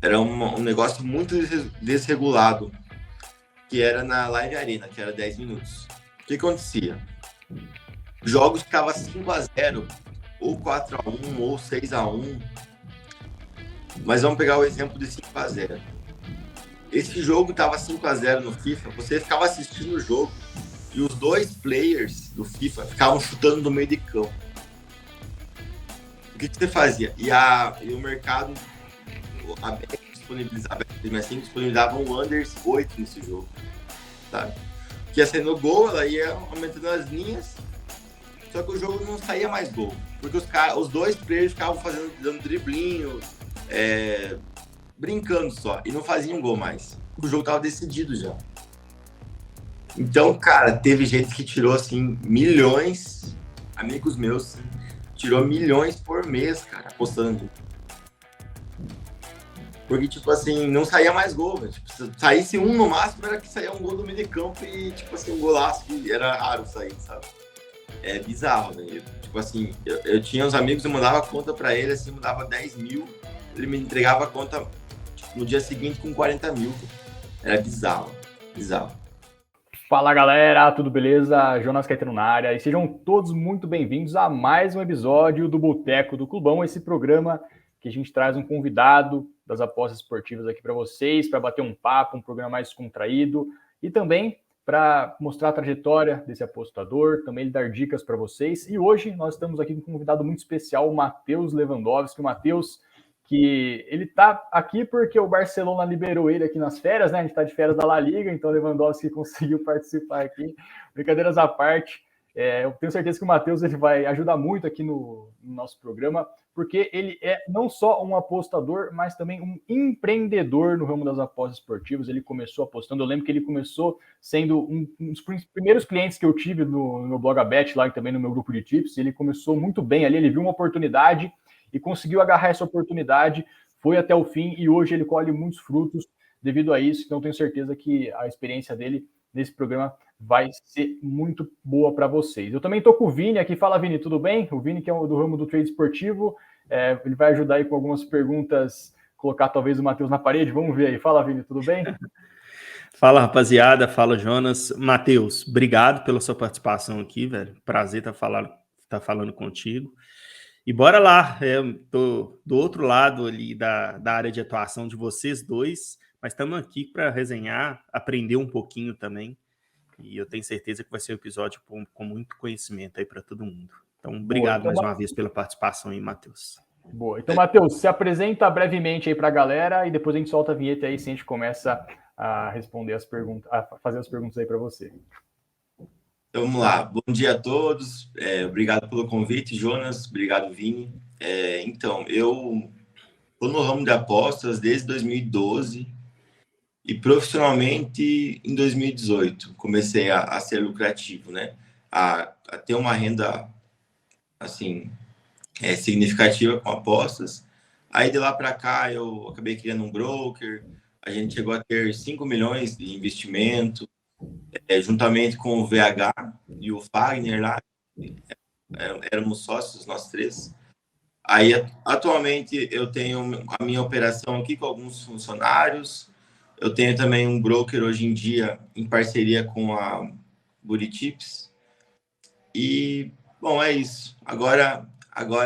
era um negócio muito desregulado, que era na Live Arena, que era 10 minutos. O que acontecia? Jogos ficavam 5-0, ou 4-1, ou 6-1. Mas vamos pegar o exemplo de 5-0. Esse jogo tava 5-0 no FIFA, você ficava assistindo o jogo e os dois players do FIFA ficavam chutando no meio de campo. O que você fazia? E o mercado, a Bet disponibilizava um under 8 nesse jogo, sabe? Que ia sendo gol, ela ia aumentando as linhas, só que o jogo não saía mais gol, porque os dois players ficavam dando driblinho, brincando só, e não faziam gol mais. O jogo tava decidido já. Então, cara, teve gente que tirou, assim, milhões, amigos meus, tirou milhões por mês, cara, apostando. Porque, tipo assim, não saía mais gol, velho. Tipo, se saísse um no máximo, era que saía um gol do meio de campo e, tipo assim, um golaço que era raro sair, sabe? É bizarro, velho. Tipo assim, eu tinha uns amigos, eu mandava conta pra ele, assim, mandava 10 mil, ele me entregava a conta tipo, no dia seguinte com 40 mil. Era bizarro, bizarro. Fala galera, tudo beleza? Jonas Caetano na área e sejam todos muito bem-vindos a mais um episódio do Boteco do Clubão, esse programa que a gente traz um convidado das apostas esportivas aqui para vocês, para bater um papo, um programa mais descontraído e também para mostrar a trajetória desse apostador, também dar dicas para vocês. E hoje nós estamos aqui com um convidado muito especial, o Matheus Lewandowski. O Matheus, que ele tá aqui porque o Barcelona liberou ele aqui nas férias, né? A gente tá de férias da La Liga, então o Lewandowski conseguiu participar aqui. Brincadeiras à parte, eu tenho certeza que o Matheus ele vai ajudar muito aqui no nosso programa, porque ele é não só um apostador, mas também um empreendedor no ramo das apostas esportivas. Ele começou apostando, eu lembro que ele começou sendo um dos primeiros clientes que eu tive no meu blog Bet, lá e também no meu grupo de tips. Ele começou muito bem ali, ele viu uma oportunidade e conseguiu agarrar essa oportunidade, foi até o fim e hoje ele colhe muitos frutos devido a isso. Então tenho certeza que a experiência dele nesse programa vai ser muito boa para vocês. Eu também estou com o Vini aqui. Fala, Vini, tudo bem? O Vini, que é do ramo do trade esportivo, ele vai ajudar aí com algumas perguntas, colocar talvez o Matheus na parede. Vamos ver aí. Fala, Vini, tudo bem? Fala, rapaziada. Fala, Jonas. Matheus, obrigado pela sua participação aqui, velho. Prazer tá falando contigo. E bora lá, tô do outro lado ali da área de atuação de vocês dois, mas estamos aqui para resenhar, aprender um pouquinho também, e eu tenho certeza que vai ser um episódio com muito conhecimento aí para todo mundo. Então, obrigado mais uma vez pela participação aí, Matheus. Boa. Então, Matheus, se apresenta brevemente aí para a galera e depois a gente solta a vinheta aí, se a gente começa a responder as perguntas, a fazer as perguntas aí para você. Então, vamos lá. Bom dia a todos. Obrigado pelo convite, Jonas. Obrigado, Vini. Então, eu estou no ramo de apostas desde 2012 e profissionalmente em 2018. Comecei a ser lucrativo, né? A ter uma renda, assim, significativa com apostas. Aí, de lá para cá, eu acabei criando um broker. A gente chegou a ter 5 milhões de investimento. Juntamente com o VH e o Fagner lá, éramos sócios, nós três. Aí, atualmente, eu tenho a minha operação aqui com alguns funcionários. Eu tenho também um broker hoje em dia em parceria com a Buritips. E, bom, é isso. Agora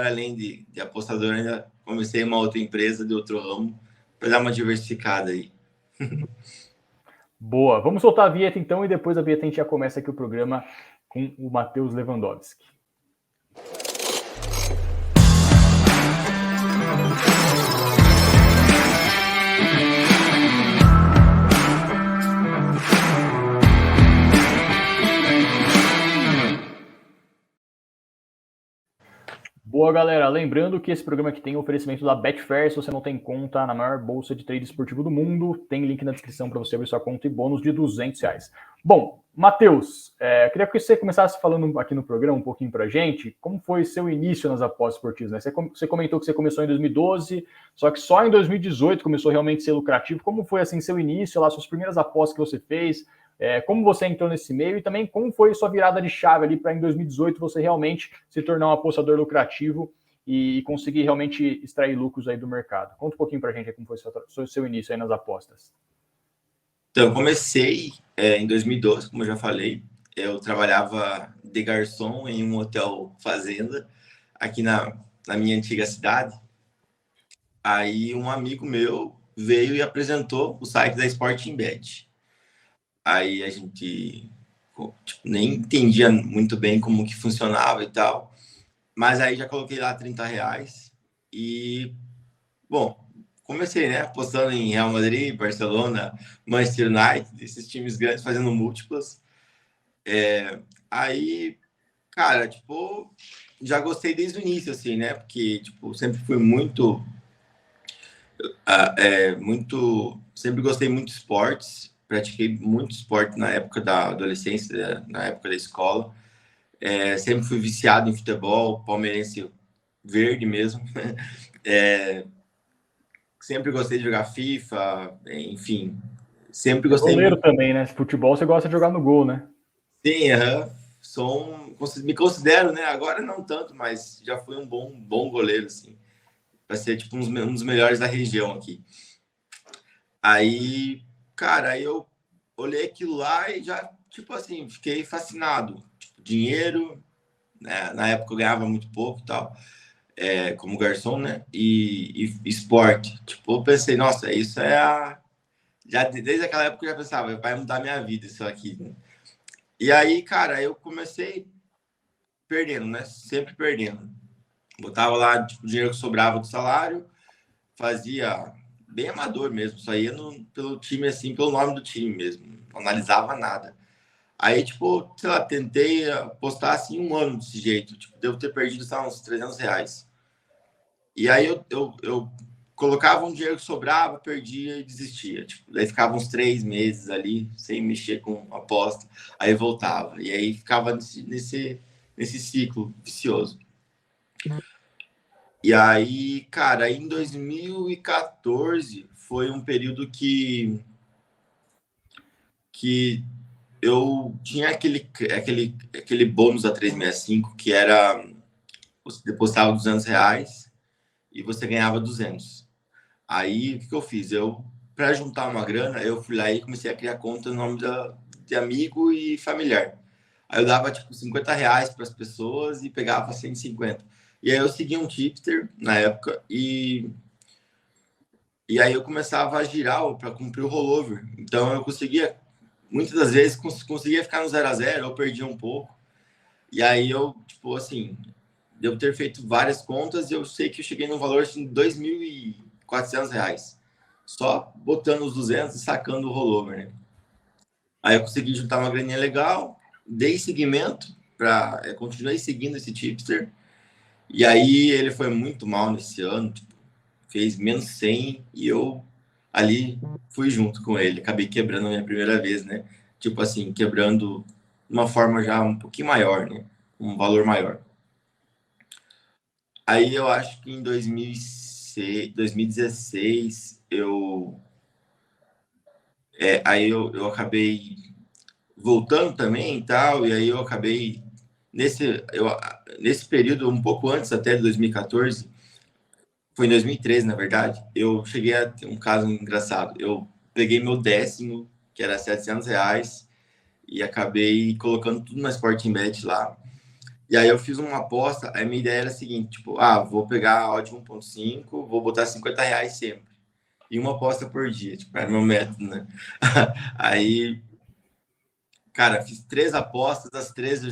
além de apostador, ainda comecei uma outra empresa de outro ramo para dar uma diversificada aí. Boa, vamos soltar a vinheta então e depois da vinheta a gente já começa aqui o programa com o Matheus Lewandowski. Boa, galera. Lembrando que esse programa aqui tem oferecimento da Betfair. Se você não tem conta na maior bolsa de trade esportivo do mundo, tem link na descrição para você abrir sua conta e bônus de R$200. Bom, Matheus, queria que você começasse falando aqui no programa um pouquinho para a gente, como foi seu início nas apostas esportivas, né? Você comentou que você começou em 2012, só que só em 2018 começou realmente a ser lucrativo. Como foi assim seu início, lá, suas primeiras apostas que você fez? Como você entrou nesse meio e também como foi sua virada de chave ali para em 2018 você realmente se tornar um apostador lucrativo e conseguir realmente extrair lucros aí do mercado. Conta um pouquinho pra gente aí como foi o seu início aí nas apostas. Então, eu comecei em 2012, como eu já falei. Eu trabalhava de garçom em um hotel fazenda aqui na minha antiga cidade. Aí um amigo meu veio e apresentou o site da Sporting Bet. Aí a gente tipo, nem entendia muito bem como que funcionava e tal. Mas aí já coloquei lá R$ 30 e, bom, comecei, né? Apostando em Real Madrid, Barcelona, Manchester United, esses times grandes fazendo múltiplas. Aí, cara, tipo, já gostei desde o início, assim, né? Porque, tipo, sempre fui sempre gostei muito de esportes. Pratiquei muito esporte na época da adolescência, na época da escola. Sempre fui viciado em futebol, palmeirense verde mesmo. Sempre gostei de jogar FIFA, enfim. Sempre É gostei goleiro muito. também, né? Futebol você gosta de jogar no gol, né? Sim, me considero, né? Agora não tanto, mas já fui um bom goleiro, assim. Para ser tipo um dos melhores da região aqui. Aí, cara, aí eu olhei aquilo lá e já, tipo assim, fiquei fascinado. Tipo, dinheiro, né? Na época eu ganhava muito pouco e tal, como garçom, né? E esporte. Tipo, eu pensei, nossa, isso é a. Já desde aquela época eu já pensava, vai mudar minha vida isso aqui, né? E aí, cara, eu comecei perdendo, né? Sempre perdendo. Botava lá, tipo, o dinheiro que sobrava do salário, fazia bem amador mesmo, só ia pelo time, assim, pelo nome do time mesmo, não analisava nada. Aí, tipo, sei lá, tentei apostar assim um ano desse jeito, tipo, devo ter perdido, sei lá, uns R$ 300. E aí eu colocava um dinheiro que sobrava, perdia e desistia. Tipo, daí ficava uns 3 meses ali, sem mexer com aposta, aí voltava. E aí ficava nesse ciclo vicioso. E aí, cara, em 2014 foi um período que eu tinha aquele bônus da 365, que era você depositava R$ 200 e você ganhava 200. Aí, o que eu fiz? Para juntar uma grana, eu fui lá e comecei a criar conta no nome de amigo e familiar. Aí eu dava, tipo, R$ 50 para as pessoas e pegava 150. E aí eu seguia um tipster na época e aí eu começava a girar para cumprir o rollover. Então eu conseguia, muitas das vezes, conseguia ficar no 0 a 0, eu perdia um pouco. E aí eu, tipo, assim, devo ter feito várias contas e eu sei que eu cheguei num valor assim, de R$ 2.400. Só botando os 200 e sacando o rollover, né? Aí eu consegui juntar uma graninha legal, dei seguimento continuei seguindo esse tipster. E aí ele foi muito mal nesse ano, tipo, fez menos 100 e eu ali fui junto com ele. Acabei quebrando a minha primeira vez, né? Tipo assim, quebrando de uma forma já um pouquinho maior, né? Um valor maior. Aí eu acho que em 2016 eu acabei voltando também e tal, e aí eu acabei nesse período, um pouco antes até de 2014, foi em 2013, na verdade, eu cheguei a ter um caso engraçado. Eu peguei meu décimo, que era R$ 700, e acabei colocando tudo na Sporting Bet lá. E aí eu fiz uma aposta, a minha ideia era a seguinte, tipo, vou pegar a odd 1.5, vou botar R$ 50 sempre. E uma aposta por dia, tipo, era meu método, né? Aí, cara, fiz 3 apostas, as 3 eu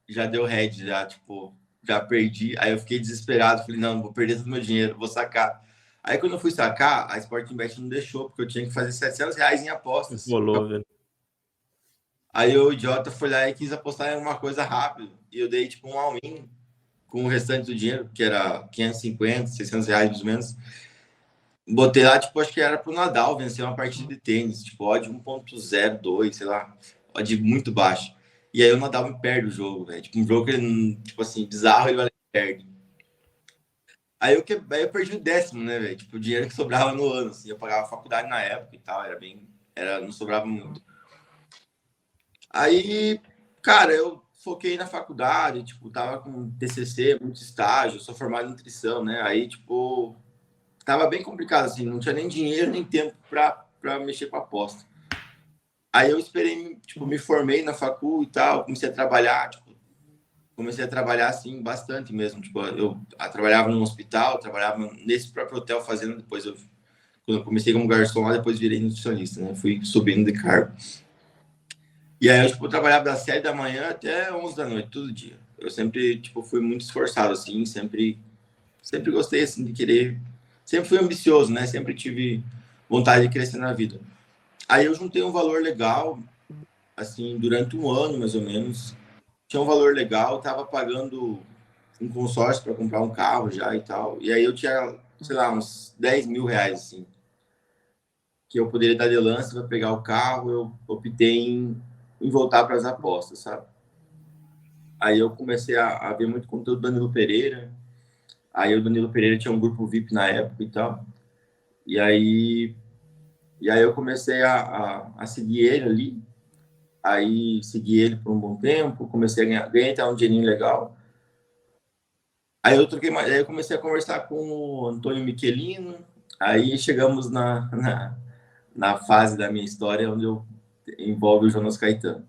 já deu head, já, tipo, já perdi. Aí eu fiquei desesperado, falei, não, vou perder todo o meu dinheiro, vou sacar. Aí quando eu fui sacar, a Sporting Bet não deixou, porque eu tinha que fazer R$ 700 em apostas. Rolou, velho. Aí o idiota foi lá e quis apostar em alguma coisa rápido. E eu dei, tipo, um all-in com o restante do dinheiro, que era 550, R$ 600, mais ou menos. Botei lá, tipo, acho que era pro Nadal vencer uma partida de tênis, tipo, odd 1.02, sei lá, odd muito baixo. E aí o Nadal me perde o jogo, velho. Tipo, um jogo que ele, tipo assim, bizarro, ele perde. Aí eu perdi o décimo, né, velho? Tipo, o dinheiro que sobrava no ano, assim. Eu pagava faculdade na época e tal, não sobrava muito. Aí, cara, eu foquei na faculdade, tipo, tava com TCC, muito estágio, sou formado em nutrição, né? Aí, tipo, tava bem complicado, assim, não tinha nem dinheiro, nem tempo para mexer com a aposta. Aí eu esperei, tipo, me formei na facul e tal, comecei a trabalhar, tipo, assim, bastante mesmo. Tipo, eu trabalhava num hospital, trabalhava nesse próprio hotel fazendo, depois quando eu comecei como garçom lá, depois virei nutricionista, né? Fui subindo de cargo. E aí eu, tipo, trabalhava das 7 da manhã até 11 da noite, todo dia. Eu sempre, tipo, fui muito esforçado, assim, sempre gostei, assim, de querer... Sempre fui ambicioso, né? Sempre tive vontade de crescer na vida. Aí eu juntei um valor legal, assim, durante um ano, mais ou menos. Tinha um valor legal, tava pagando um consórcio para comprar um carro já e tal. E aí eu tinha, sei lá, uns 10 mil reais, assim, que eu poderia dar de lance para pegar o carro. Eu optei em voltar para as apostas, sabe? Aí eu comecei a ver muito conteúdo do Danilo Pereira. Aí o Danilo Pereira tinha um grupo VIP na época e tal. E aí eu comecei a seguir ele ali. Aí segui ele por um bom tempo, comecei a ganhei até um dinheirinho legal. Aí eu comecei a conversar com o Antônio Michelino. Aí chegamos na fase da minha história onde envolve o Jonas Caetano.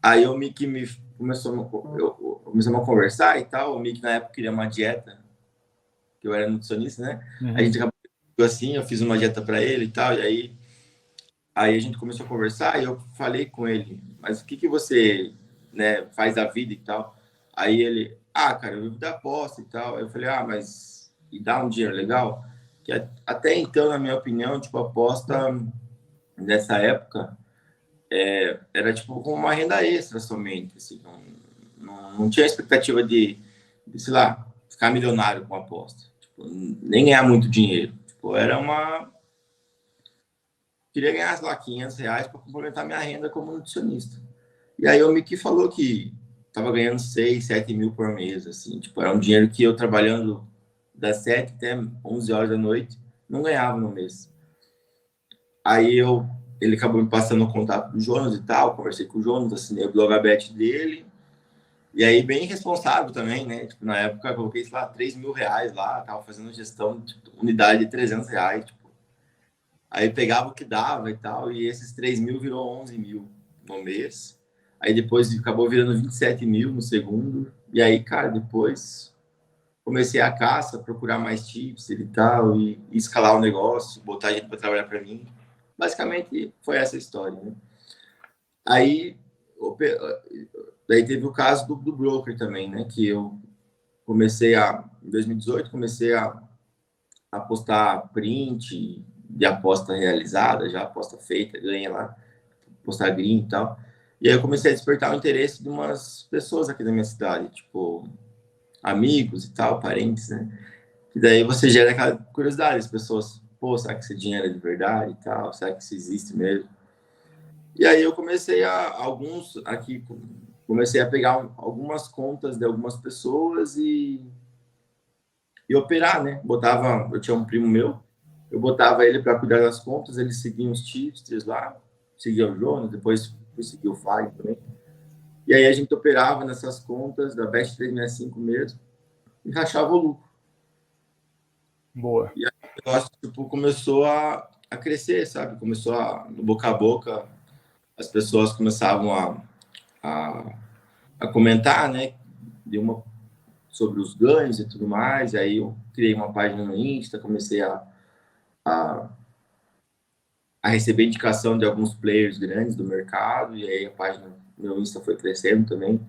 Aí o Mickey começamos a conversar e tal. O Mickey na época queria uma dieta, que eu era nutricionista, né? Uhum. A gente acabou assim, eu fiz uma dieta para ele e tal. E aí a gente começou a conversar e eu falei com ele, mas o que você, né, faz da vida e tal? Aí ele, cara, eu vivo da aposta e tal. Aí eu falei, mas e dá um dinheiro legal? Que até então, na minha opinião, tipo, a aposta nessa época era tipo como uma renda extra somente, assim, não tinha expectativa sei lá, ficar milionário com a aposta, tipo, nem ganhar muito dinheiro. Tipo, era uma... Queria ganhar, sei lá, 500 reais para complementar minha renda como nutricionista. E aí o Mickey falou que estava ganhando 6, 7 mil por mês, assim, tipo, era um dinheiro que eu trabalhando das 7 até 11 horas da noite não ganhava no mês. Aí ele acabou me passando o contato do Jonas e tal, conversei com o Jonas, assinei o Blogabet dele, e aí bem responsável também, né, tipo, na época eu coloquei, sei lá, 3 mil reais lá, tava fazendo gestão de unidade de 300 reais, tipo, aí pegava o que dava e tal, e esses 3 mil virou 11 mil no mês. Aí depois acabou virando 27 mil no segundo. E aí, cara, depois comecei a caça, procurar mais tips e tal, e escalar o negócio, botar gente para trabalhar para mim. Basicamente foi essa história, né? Aí, daí teve o caso do broker também, né? Que eu em 2018, comecei a postar print de aposta realizada, já aposta feita, ganha lá, postar green e tal. E aí eu comecei a despertar o interesse de umas pessoas aqui da minha cidade, tipo, amigos e tal, parentes, né? E daí você gera aquela curiosidade, as pessoas, pô, será que esse dinheiro é de verdade e tal? Será que isso existe mesmo? E aí eu comecei a pegar algumas contas de algumas pessoas e operar, né? Eu tinha um primo meu, eu botava ele para cuidar das contas, ele seguia os tipsters lá, seguia o Jonas, depois fui seguir o Fag também. E aí a gente operava nessas contas da Best 365 mesmo e rachava o lucro. Boa. E aí o negócio, tipo, começou a crescer, sabe? No boca a boca, as pessoas começavam a comentar, né? Sobre os ganhos e tudo mais. E aí eu criei uma página no Insta, comecei a receber indicação de alguns players grandes do mercado, e aí a página, meu Insta foi crescendo também.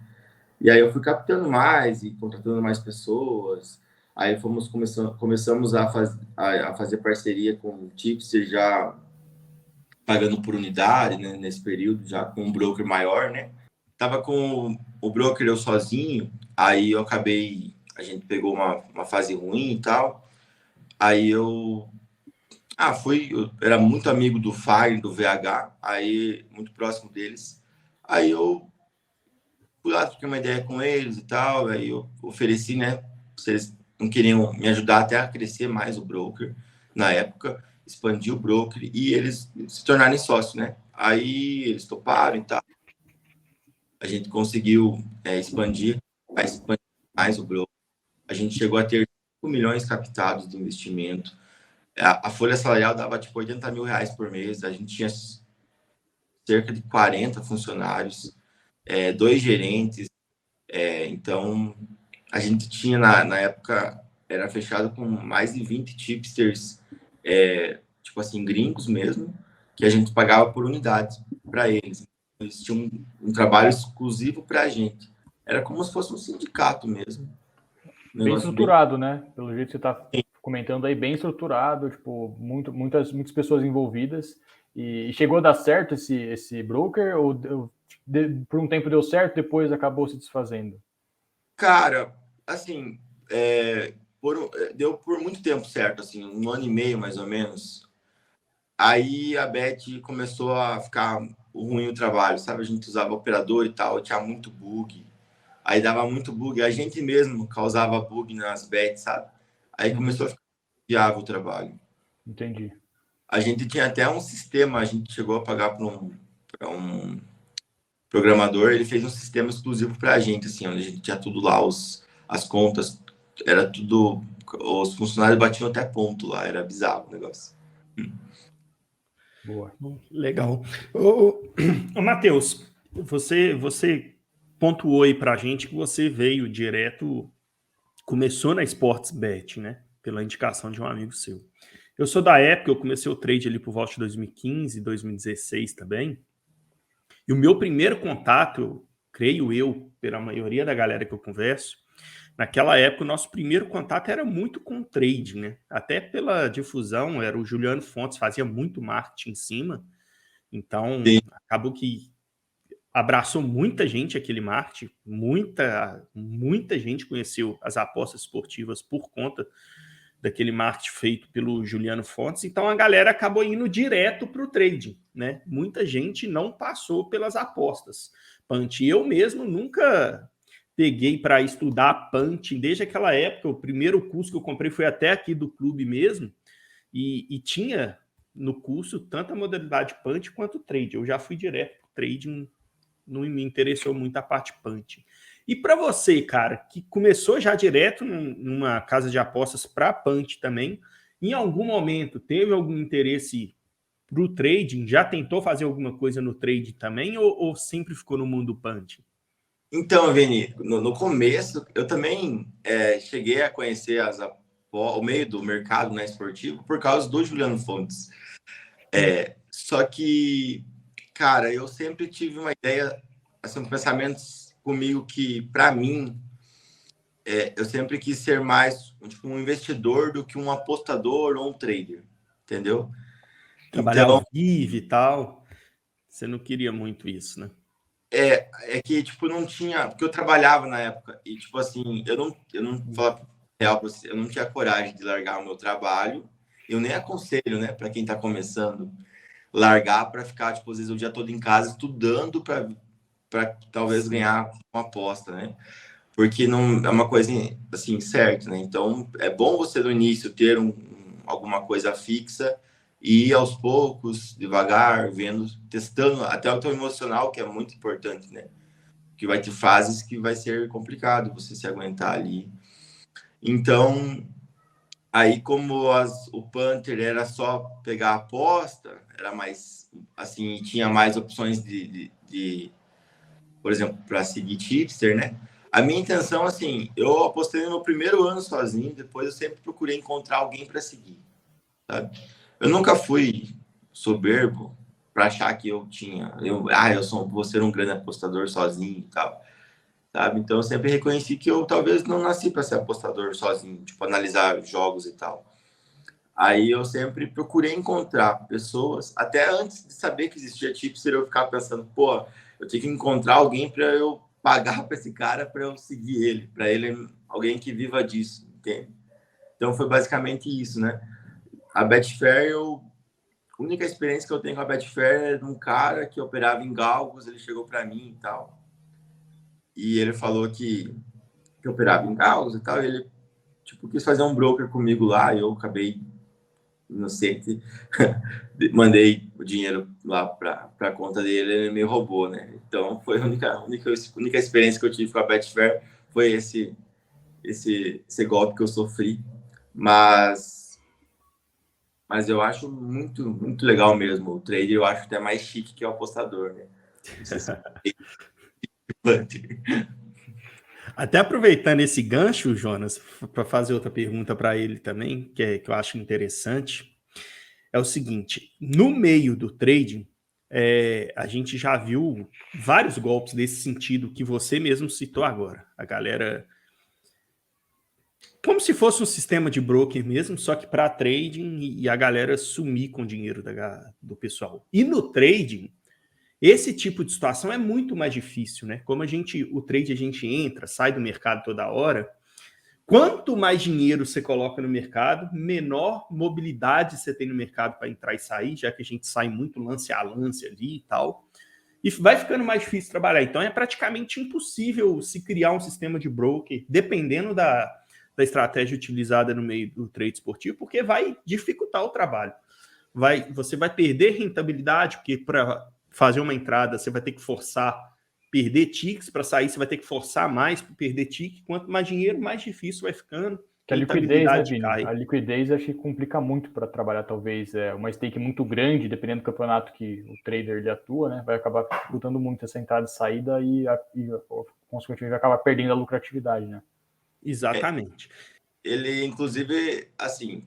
E aí eu fui captando mais e contratando mais pessoas. Aí começamos a fazer parceria com o Tipster, já pagando por unidade, né, nesse período, já com um broker maior, né? Tava com o broker eu sozinho, aí a gente pegou uma fase ruim e tal. Aí eu era muito amigo do Fire, do VH, aí muito próximo deles. Aí eu fui lá, troquei uma ideia com eles e tal, aí eu ofereci, né, se eles não queriam me ajudar até a crescer mais o broker na época, expandir o broker e eles se tornarem sócios, né? Aí eles toparam e tal. a gente conseguiu expandir mais o broker. A gente chegou a ter 5 milhões captados de investimento. A folha salarial dava tipo R$ 80 mil por mês. A gente tinha cerca de 40 funcionários, 2 gerentes. Então, a gente tinha na época, era fechado com mais de 20 tipsters, tipo assim, gringos mesmo, que a gente pagava por unidade para eles. Eles tinham um trabalho exclusivo para a gente. Era como se fosse um sindicato mesmo. Bem estruturado, né? Pelo jeito que você está comentando aí, bem estruturado, tipo, muitas pessoas envolvidas. E chegou a dar certo esse broker? Ou por um tempo deu certo, depois acabou se desfazendo? Cara, assim, deu por muito tempo certo, assim, 1 ano e meio mais ou menos. Aí a Beth começou a ficar ruim o trabalho, sabe? A gente usava operador e tal, tinha muito bug. Aí dava muito bug, a gente mesmo causava bug nas bets, sabe? Aí começou a ficar viável o trabalho. Entendi. A gente tinha até um sistema, a gente chegou a pagar para um programador, ele fez um sistema exclusivo para a gente, assim, onde a gente tinha tudo lá, as contas, era tudo, os funcionários batiam até ponto lá, era bizarro o negócio. Boa. Legal. Ô Matheus, você pontuou aí pra gente que você veio direto, começou na Sportsbet, né? Pela indicação de um amigo seu. Eu sou da época, eu comecei o trade ali por volta de 2015, 2016 também. E o meu primeiro contato, creio eu, pela maioria da galera que eu converso, naquela época o nosso primeiro contato era muito com trade, né? Até pela difusão, era o Juliano Fontes, fazia muito marketing em cima. Então, Sim. acabou que abraçou muita gente aquele marketing, muita gente conheceu as apostas esportivas por conta daquele marketing feito pelo Juliano Fontes. Então, a galera acabou indo direto para o trading, né? Muita gente não passou pelas apostas. Punch, eu mesmo nunca peguei para estudar punch desde aquela época. O primeiro curso que eu comprei foi até aqui do clube mesmo, e tinha no curso tanto a modalidade punch quanto trade. Eu já fui direto para o trading, não me interessou muito a parte punch. E para você, cara, que começou já direto numa casa de apostas para punch também, em algum momento teve algum interesse para o trading? Já tentou fazer alguma coisa no trade também ou sempre ficou no mundo punch? Então, Vini, no começo, eu também cheguei a conhecer o meio do mercado, né, esportivo por causa do Juliano Fontes. Só que, cara, eu sempre tive uma ideia, assim, um pensamento comigo que, para mim, eu sempre quis ser mais tipo, um investidor do que um apostador ou um trader, entendeu? Trabalhar ao Então, vivo e tal. Você não queria muito isso, né? é que, tipo, não tinha... Porque eu trabalhava na época e, tipo assim, eu não falo real pra você, eu não tinha coragem de largar o meu trabalho. Eu nem aconselho, né, para quem tá começando, largar para ficar, tipo, às vezes o dia todo em casa estudando para talvez ganhar uma aposta, né? Porque não é uma coisa assim certa, né? Então é bom você no início ter alguma coisa fixa e ir aos poucos, devagar, vendo, testando até o teu emocional, que é muito importante, né? Que vai ter fases que vai ser complicado você se aguentar ali. Então, aí como o Panther era só pegar a aposta, era mais assim, tinha mais opções por exemplo, para seguir tipster, né? A minha intenção, assim, eu apostei no meu primeiro ano sozinho, depois eu sempre procurei encontrar alguém para seguir, sabe? Eu nunca fui soberbo para achar que vou ser um grande apostador sozinho e tal, sabe? Então eu sempre reconheci que eu talvez não nasci para ser apostador sozinho, tipo, analisar jogos e tal. Aí eu sempre procurei encontrar pessoas, até antes de saber que existia tipster, eu ficava pensando, pô, eu tenho que encontrar alguém para eu pagar para esse cara para eu seguir ele, para ele alguém que viva disso, entende? Então foi basicamente isso, né? A Betfair, a única experiência que eu tenho com a Betfair é de um cara que operava em galgos, ele chegou para mim e tal, e ele falou que operava em galgos e tal, e ele tipo quis fazer um broker comigo lá, e eu acabei inocente, mandei o dinheiro lá para a conta dele, ele me roubou, né? Então foi a única experiência que eu tive com a Betfair, foi esse golpe que eu sofri, mas eu acho muito legal mesmo o trader. Eu acho até mais chique que o apostador, né? Até aproveitando esse gancho, Jonas, para fazer outra pergunta para ele também, que eu acho interessante, é o seguinte: no meio do trading, a gente já viu vários golpes desse sentido que você mesmo citou agora. A galera, como se fosse um sistema de broker mesmo, só que para trading, e a galera sumir com o dinheiro do pessoal. E no trading, esse tipo de situação é muito mais difícil, né? Como o trade a gente entra, sai do mercado toda hora. Quanto mais dinheiro você coloca no mercado, menor mobilidade você tem no mercado para entrar e sair, já que a gente sai muito lance a lance ali e tal. E vai ficando mais difícil trabalhar. Então é praticamente impossível se criar um sistema de broker, dependendo da estratégia utilizada no meio do trade esportivo, porque vai dificultar o trabalho. Você vai perder rentabilidade, porque para fazer uma entrada você vai ter que perder tickets, para sair você vai ter que forçar mais para perder ticket. Quanto mais dinheiro, mais difícil vai ficando. Que a liquidez, né, Vini? Cai. A liquidez acho que complica muito para trabalhar, talvez, uma stake muito grande, dependendo do campeonato que o trader ele atua, né? Vai acabar dificultando muito essa entrada e saída e consequentemente, vai acabar perdendo a lucratividade, né? Exatamente. Ele, inclusive, assim,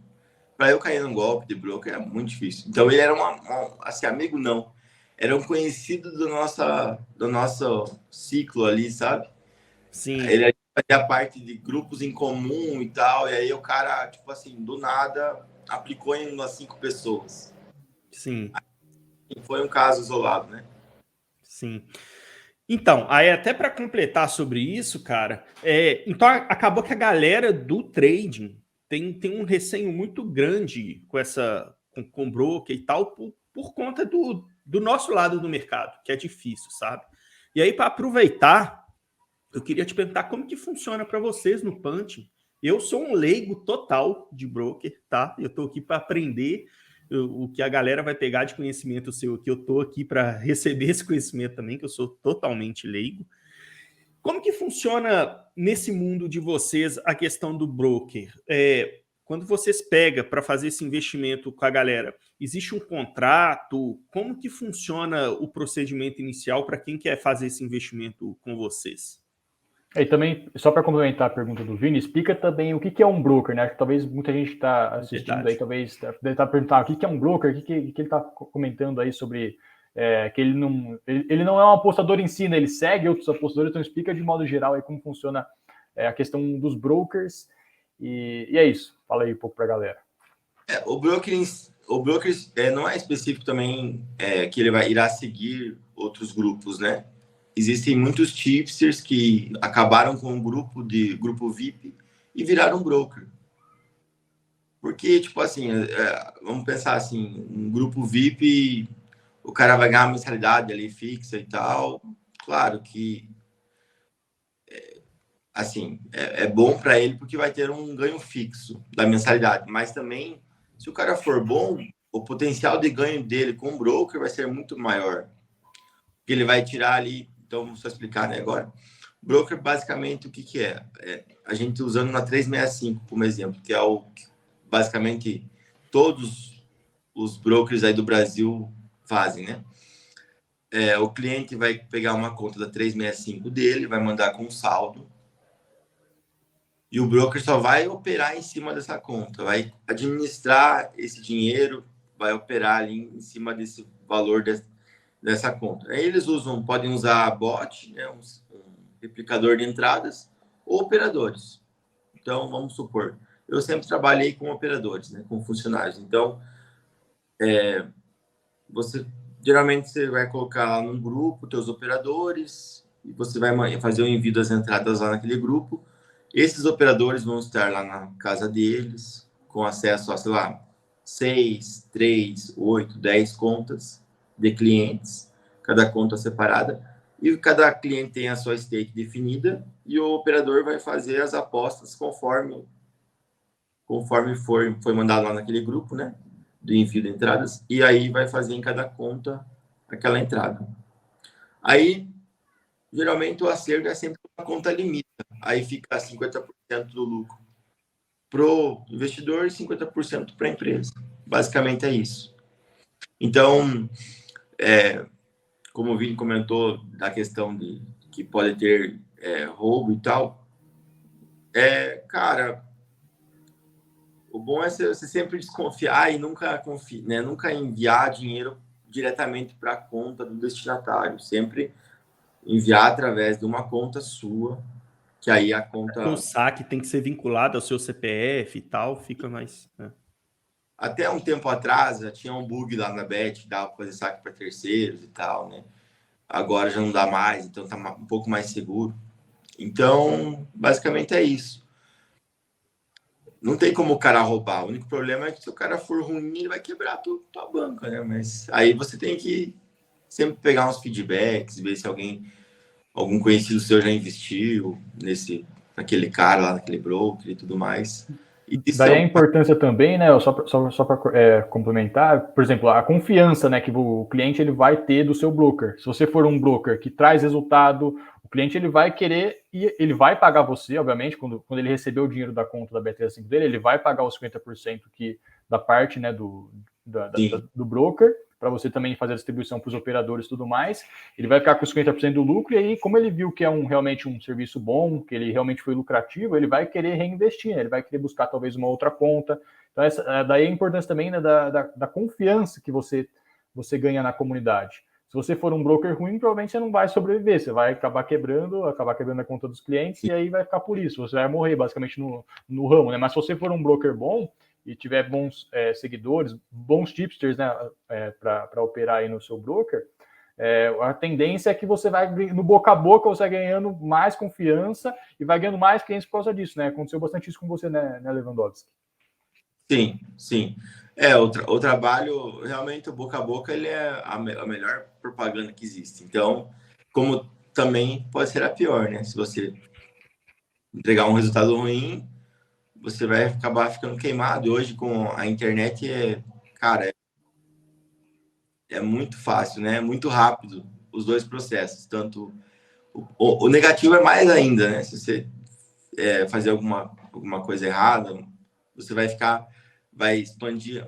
para eu cair num golpe de broker é muito difícil. Então, ele era assim, amigo não. Era um conhecido do nosso ciclo ali, sabe? Sim. Ele fazia parte de grupos em comum e tal, e aí o cara, tipo assim, do nada, aplicou em umas 5 pessoas. Sim. Foi um caso isolado, né? Sim. Então, aí até para completar sobre isso, cara, então acabou que a galera do trading tem um receio muito grande com broker e tal, por conta do nosso lado do mercado, que é difícil, sabe? E aí, para aproveitar, eu queria te perguntar como que funciona para vocês no Punch. Eu sou um leigo total de broker, tá? Eu estou aqui para aprender o que a galera vai pegar de conhecimento seu, que eu estou aqui para receber esse conhecimento também, que eu sou totalmente leigo. Como que funciona nesse mundo de vocês a questão do broker? Quando vocês pegam para fazer esse investimento com a galera, existe um contrato? Como que funciona o procedimento inicial para quem quer fazer esse investimento com vocês? E também, só para complementar a pergunta do Vini, explica também o que é um broker, né? Acho que talvez muita gente está assistindo aí, talvez deve estar perguntando o que é um broker, o que ele está comentando aí sobre que ele não é um apostador em si, né? Ele segue outros apostadores, então explica de modo geral aí como funciona a questão dos brokers e é isso. Fala aí um pouco para a galera. O broker não é específico também que ele irá seguir outros grupos, né? Existem muitos tipsters que acabaram com um grupo VIP e viraram broker. Porque, tipo assim, vamos pensar assim, um grupo VIP, o cara vai ganhar uma mensalidade ali fixa e tal. Claro que, assim, é bom para ele porque vai ter um ganho fixo da mensalidade. Mas também, se o cara for bom, o potencial de ganho dele com o broker vai ser muito maior. Porque ele vai tirar ali. Então, vamos só explicar, né, agora. Broker, basicamente, o que é? A gente usando na 365 como exemplo, que é basicamente todos os brokers aí do Brasil fazem, né? O cliente vai pegar uma conta da 365 dele, vai mandar com saldo, e o broker só vai operar em cima dessa conta, vai administrar esse dinheiro, vai operar ali em cima desse valor dessa conta. Aí eles podem usar bot, né, um replicador de entradas, ou operadores. Então, vamos supor, eu sempre trabalhei com operadores, né, com funcionários. Então, geralmente você vai colocar lá num grupo teus operadores e você vai fazer o envio das entradas lá naquele grupo. Esses operadores vão estar lá na casa deles, com acesso a, sei lá, 6, 3, 8, 10 contas de clientes, cada conta separada, e cada cliente tem a sua stake definida, e o operador vai fazer as apostas conforme foi mandado lá naquele grupo, né? do envio de entradas, e aí vai fazer em cada conta aquela entrada. Aí, geralmente, o acerto é sempre uma conta limita. Aí fica 50% do lucro para o investidor e 50% para a empresa. Basicamente é isso. Então, como o Vini comentou da questão de que pode ter roubo e tal, cara, o bom é você sempre desconfiar e nunca confiar, né? Nunca enviar dinheiro diretamente para a conta do destinatário. Sempre enviar através de uma conta sua, que aí a conta... O saque tem que ser vinculado ao seu CPF e tal, fica mais... Até um tempo atrás, já tinha um bug lá na Bet, que dava para fazer saque para terceiros e tal, né? Agora já não dá mais, então tá um pouco mais seguro. Então, basicamente é isso. Não tem como o cara roubar. O único problema é que se o cara for ruim, ele vai quebrar tua banca, né? Mas aí você tem que sempre pegar uns feedbacks, ver se algum conhecido seu já investiu naquele cara lá, naquele broker e tudo mais. E daí a importância também, né? Só para complementar, por exemplo, a confiança, né, que o cliente ele vai ter do seu broker. Se você for um broker que traz resultado, o cliente ele vai querer e ele vai pagar você, obviamente, quando ele receber o dinheiro da conta da Bet365 dele, ele vai pagar os 50% da parte, né, do broker, para você também fazer a distribuição para os operadores e tudo mais. Ele vai ficar com os 50% do lucro, e aí, como ele viu que é realmente um serviço bom, que ele realmente foi lucrativo, ele vai querer reinvestir, né? Ele vai querer buscar talvez uma outra conta. Então, daí a importância também, né, da confiança que você ganha na comunidade. Se você for um broker ruim, provavelmente você não vai sobreviver, você vai acabar quebrando a conta dos clientes, e aí vai ficar por isso, você vai morrer basicamente no ramo, né? Mas se você for um broker bom e tiver bons seguidores, bons tipsters, né, para operar aí no seu broker, a tendência é que você vai, no boca a boca, você vai ganhando mais confiança e vai ganhando mais clientes por causa disso, né? Aconteceu bastante isso com você, né, Lewandowski? Sim, sim. O trabalho, realmente, o boca a boca, ele é a melhor propaganda que existe. Então, como também pode ser a pior, né? Se você entregar um resultado ruim, você vai acabar ficando queimado. Hoje, com a internet, cara, é muito fácil, né? É muito rápido os dois processos. Tanto o negativo é mais ainda, né? Se você fazer alguma coisa errada, você vai expandir,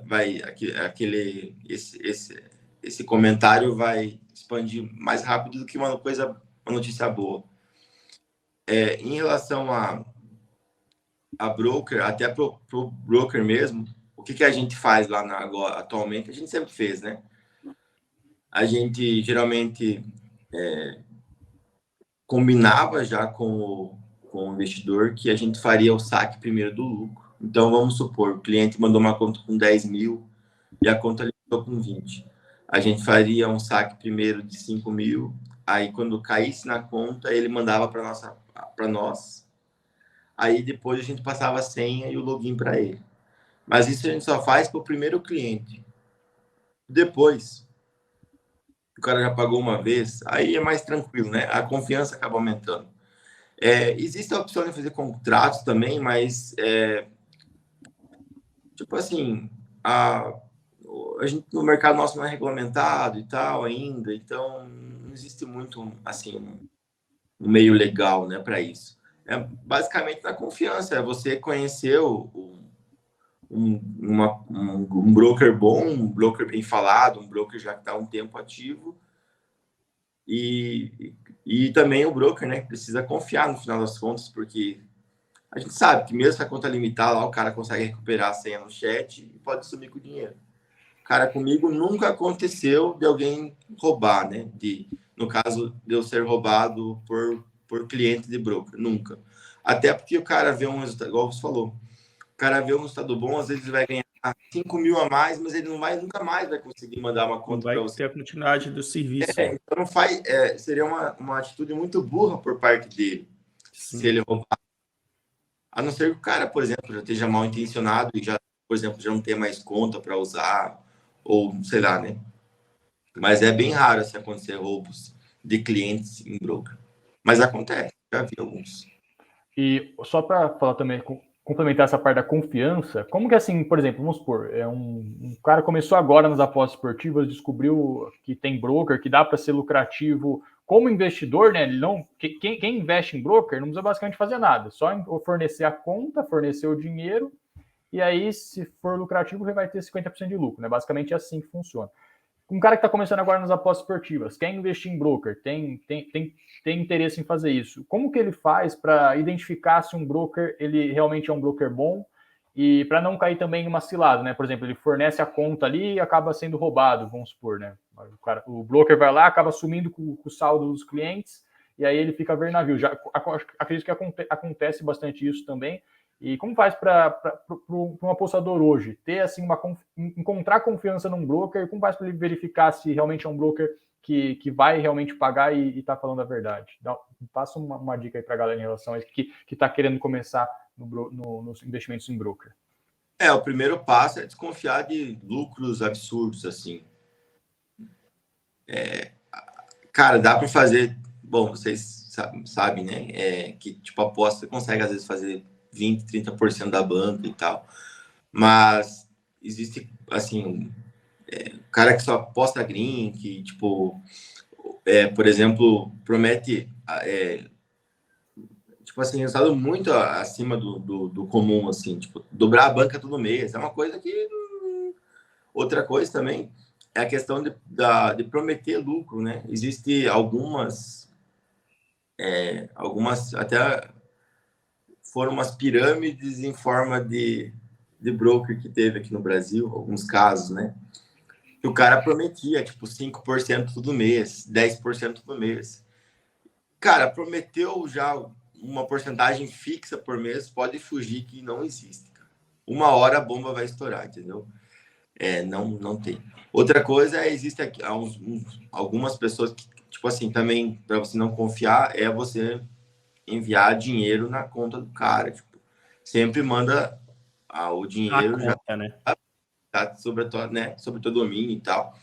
esse comentário vai expandir mais rápido do que uma notícia boa. Em relação a broker, até pro broker mesmo, o que a gente faz lá atualmente, a gente sempre fez, né? A gente geralmente combinava já com o investidor que a gente faria o saque primeiro do lucro. Então, vamos supor, o cliente mandou uma conta com 10 mil e a conta limitou com 20. A gente faria um saque primeiro de 5 mil, aí quando caísse na conta, ele mandava para nós, aí depois a gente passava a senha e o login para ele. Mas isso a gente só faz para o primeiro cliente. Depois, o cara já pagou uma vez, aí é mais tranquilo, né? A confiança acaba aumentando. Existe a opção de fazer contratos também, mas tipo assim, a gente no mercado nosso não é regulamentado e tal ainda, então não existe muito assim um meio legal, né, para isso. Basicamente na confiança, é você conhecer um broker bom, um broker bem falado, um broker já que está um tempo ativo, e também o broker, né, precisa confiar no final das contas, porque a gente sabe que mesmo se a conta limitar lá, o cara consegue recuperar a senha no chat e pode sumir com o dinheiro. Cara, comigo nunca aconteceu de alguém roubar, né? No caso, de eu ser roubado por cliente de broker. Nunca. Até porque o cara vê um resultado, igual você falou, o cara vê um resultado bom, às vezes ele vai ganhar 5 mil a mais, mas ele nunca mais vai conseguir mandar uma conta para você. Vai ter a continuidade do serviço. Então não faz, seria uma atitude muito burra por parte dele, se ele roubar. A não ser que o cara, por exemplo, já esteja mal intencionado e já, por exemplo, já não tenha mais conta para usar, ou sei lá, né? Mas é bem raro assim, acontecer roubos de clientes em broker. Mas acontece, já vi alguns. E só para falar também, complementar essa parte da confiança, como que assim, por exemplo, vamos supor, um cara começou agora nas apostas esportivas, descobriu que tem broker, que dá para ser lucrativo como investidor, né? Ele não, quem investe em broker não precisa basicamente fazer nada, só fornecer a conta, fornecer o dinheiro, e aí, se for lucrativo, você vai ter 50% de lucro, né? Basicamente é assim que funciona. Um cara que está começando agora nas apostas esportivas, quer investir em broker, tem interesse em fazer isso. Como que ele faz para identificar se um broker ele realmente é um broker bom e para não cair também em uma cilada, né? Por exemplo, ele fornece a conta ali e acaba sendo roubado, vamos supor, né? O broker vai lá, acaba sumindo com o saldo dos clientes e aí ele fica a ver navio. Já acredito que acontece bastante isso também. E como faz para um apostador hoje ter assim encontrar confiança num broker? Como faz para ele verificar se realmente é um broker que vai realmente pagar e está falando a verdade? Passa uma dica aí para a galera em relação a isso que está querendo começar nos investimentos em broker. O primeiro passo é desconfiar de lucros absurdos, assim. Cara, dá para fazer... Bom, vocês sabem, né? Que, tipo, aposta, você consegue, às vezes, fazer 20%, 30% da banca e tal. Mas existe, assim, o cara que só aposta green, que, tipo, por exemplo, promete, tipo assim, resultado muito acima do comum, assim, tipo, dobrar a banca todo mês. É uma coisa que... Outra coisa também é a questão de prometer lucro, né? Existe algumas até foram umas pirâmides em forma de broker que teve aqui no Brasil, alguns casos, né? Que o cara prometia, tipo, 5% todo mês, 10% todo mês. Cara, prometeu já uma porcentagem fixa por mês, pode fugir que não existe. Uma hora a bomba vai estourar, entendeu? Não tem. Outra coisa existe aqui, algumas pessoas que, tipo assim, também, para você não confiar, é você enviar dinheiro na conta do cara. Tipo, sempre manda o dinheiro conta, já né? tá sobre o teu domínio e tal.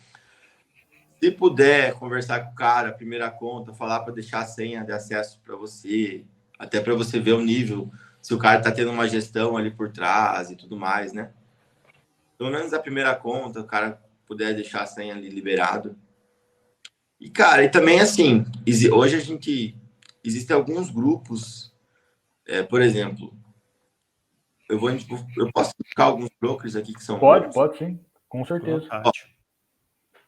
Se puder conversar com o cara, primeira conta, falar para deixar a senha de acesso para você, até para você ver o nível, se o cara tá tendo uma gestão ali por trás e tudo mais, né? Pelo menos a primeira conta, o cara puder deixar a senha ali liberado. E, cara, e também assim, hoje existem alguns grupos, por exemplo, eu posso explicar alguns brokers aqui que são bons? Pode sim, com certeza.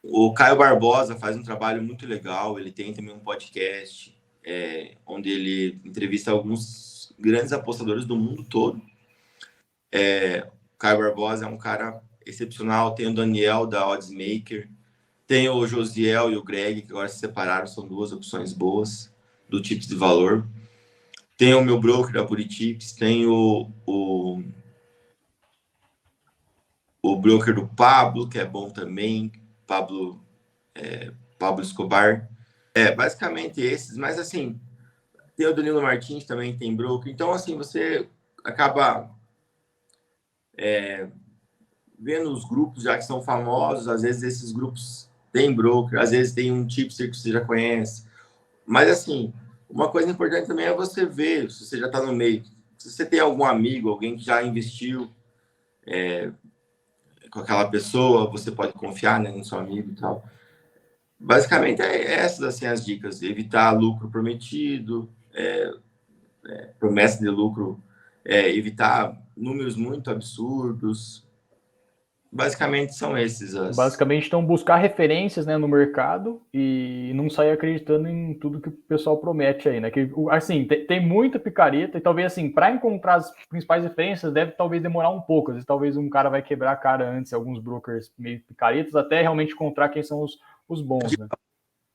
O Caio Barbosa faz um trabalho muito legal, ele tem também um podcast onde ele entrevista alguns grandes apostadores do mundo todo. O Caio Barbosa é um cara excepcional, tem o Daniel da Oddsmaker, tem o Josiel e o Greg, que agora se separaram, são duas opções boas do Tips de Valor. Tem o meu broker da Buritips, tem o broker do Pablo, que é bom também, Pablo Escobar. Basicamente esses, mas assim, tem o Danilo Martins também, tem broker. Então, assim, você acaba vendo os grupos já que são famosos, às vezes esses grupos têm broker, às vezes tem um tipster que você já conhece. Mas, assim, uma coisa importante também é você ver se você já está no meio. Se você tem algum amigo, alguém que já investiu com aquela pessoa, você pode confiar, né, no seu amigo e tal. Basicamente, essas assim, as dicas. Evitar lucro prometido, promessa de lucro, evitar números muito absurdos. Basicamente, são esses. Basicamente, então, buscar referências, né, no mercado e não sair acreditando em tudo que o pessoal promete aí, né? Que, assim, tem muita picareta e talvez, assim, para encontrar as principais referências, deve talvez demorar um pouco. Às vezes, talvez um cara vai quebrar a cara antes, alguns brokers meio picaretas, até realmente encontrar quem são os bons, né?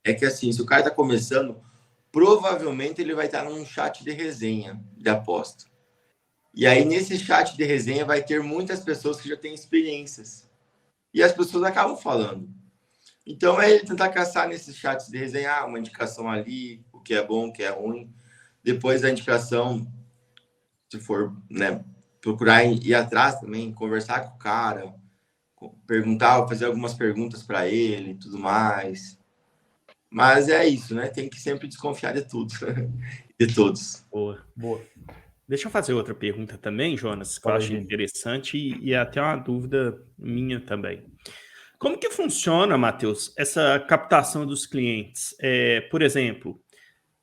É que, assim, se o cara está começando, provavelmente ele vai estar num chat de resenha de aposta. E aí, nesse chat de resenha, vai ter muitas pessoas que já têm experiências. E as pessoas acabam falando. Então, é ele tentar caçar nesses chats de resenha, uma indicação ali, o que é bom, o que é ruim. Depois da indicação, se for, né, procurar ir atrás também, conversar com o cara, perguntar, fazer algumas perguntas para ele e tudo mais. Mas é isso, né? Tem que sempre desconfiar de tudo, de todos. Boa. Deixa eu fazer outra pergunta também, Jonas, que eu Fala aí, acho Vini. interessante e até uma dúvida minha também. Como que funciona, Matheus, essa captação dos clientes? Por exemplo,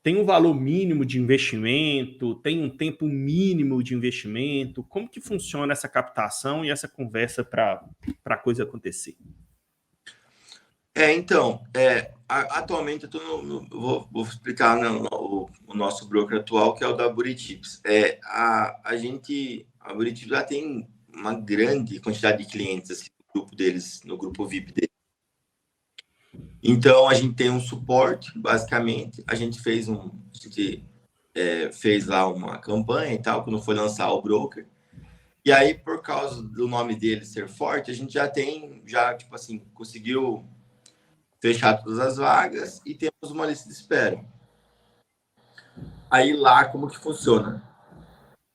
tem um valor mínimo de investimento? Tem um tempo mínimo de investimento? Como que funciona essa captação e essa conversa para a coisa acontecer? Então, atualmente eu tô vou explicar, né, o nosso broker atual, que é o da Buritips. A Buritips já tem uma grande quantidade de clientes assim, no grupo deles, no grupo VIP deles. Então, a gente tem um suporte, basicamente. A gente fez lá uma campanha e tal, quando foi lançar o broker. E aí, por causa do nome dele ser forte, a gente tipo assim, conseguiu fechar todas as vagas e temos uma lista de espera. Aí lá, como que funciona?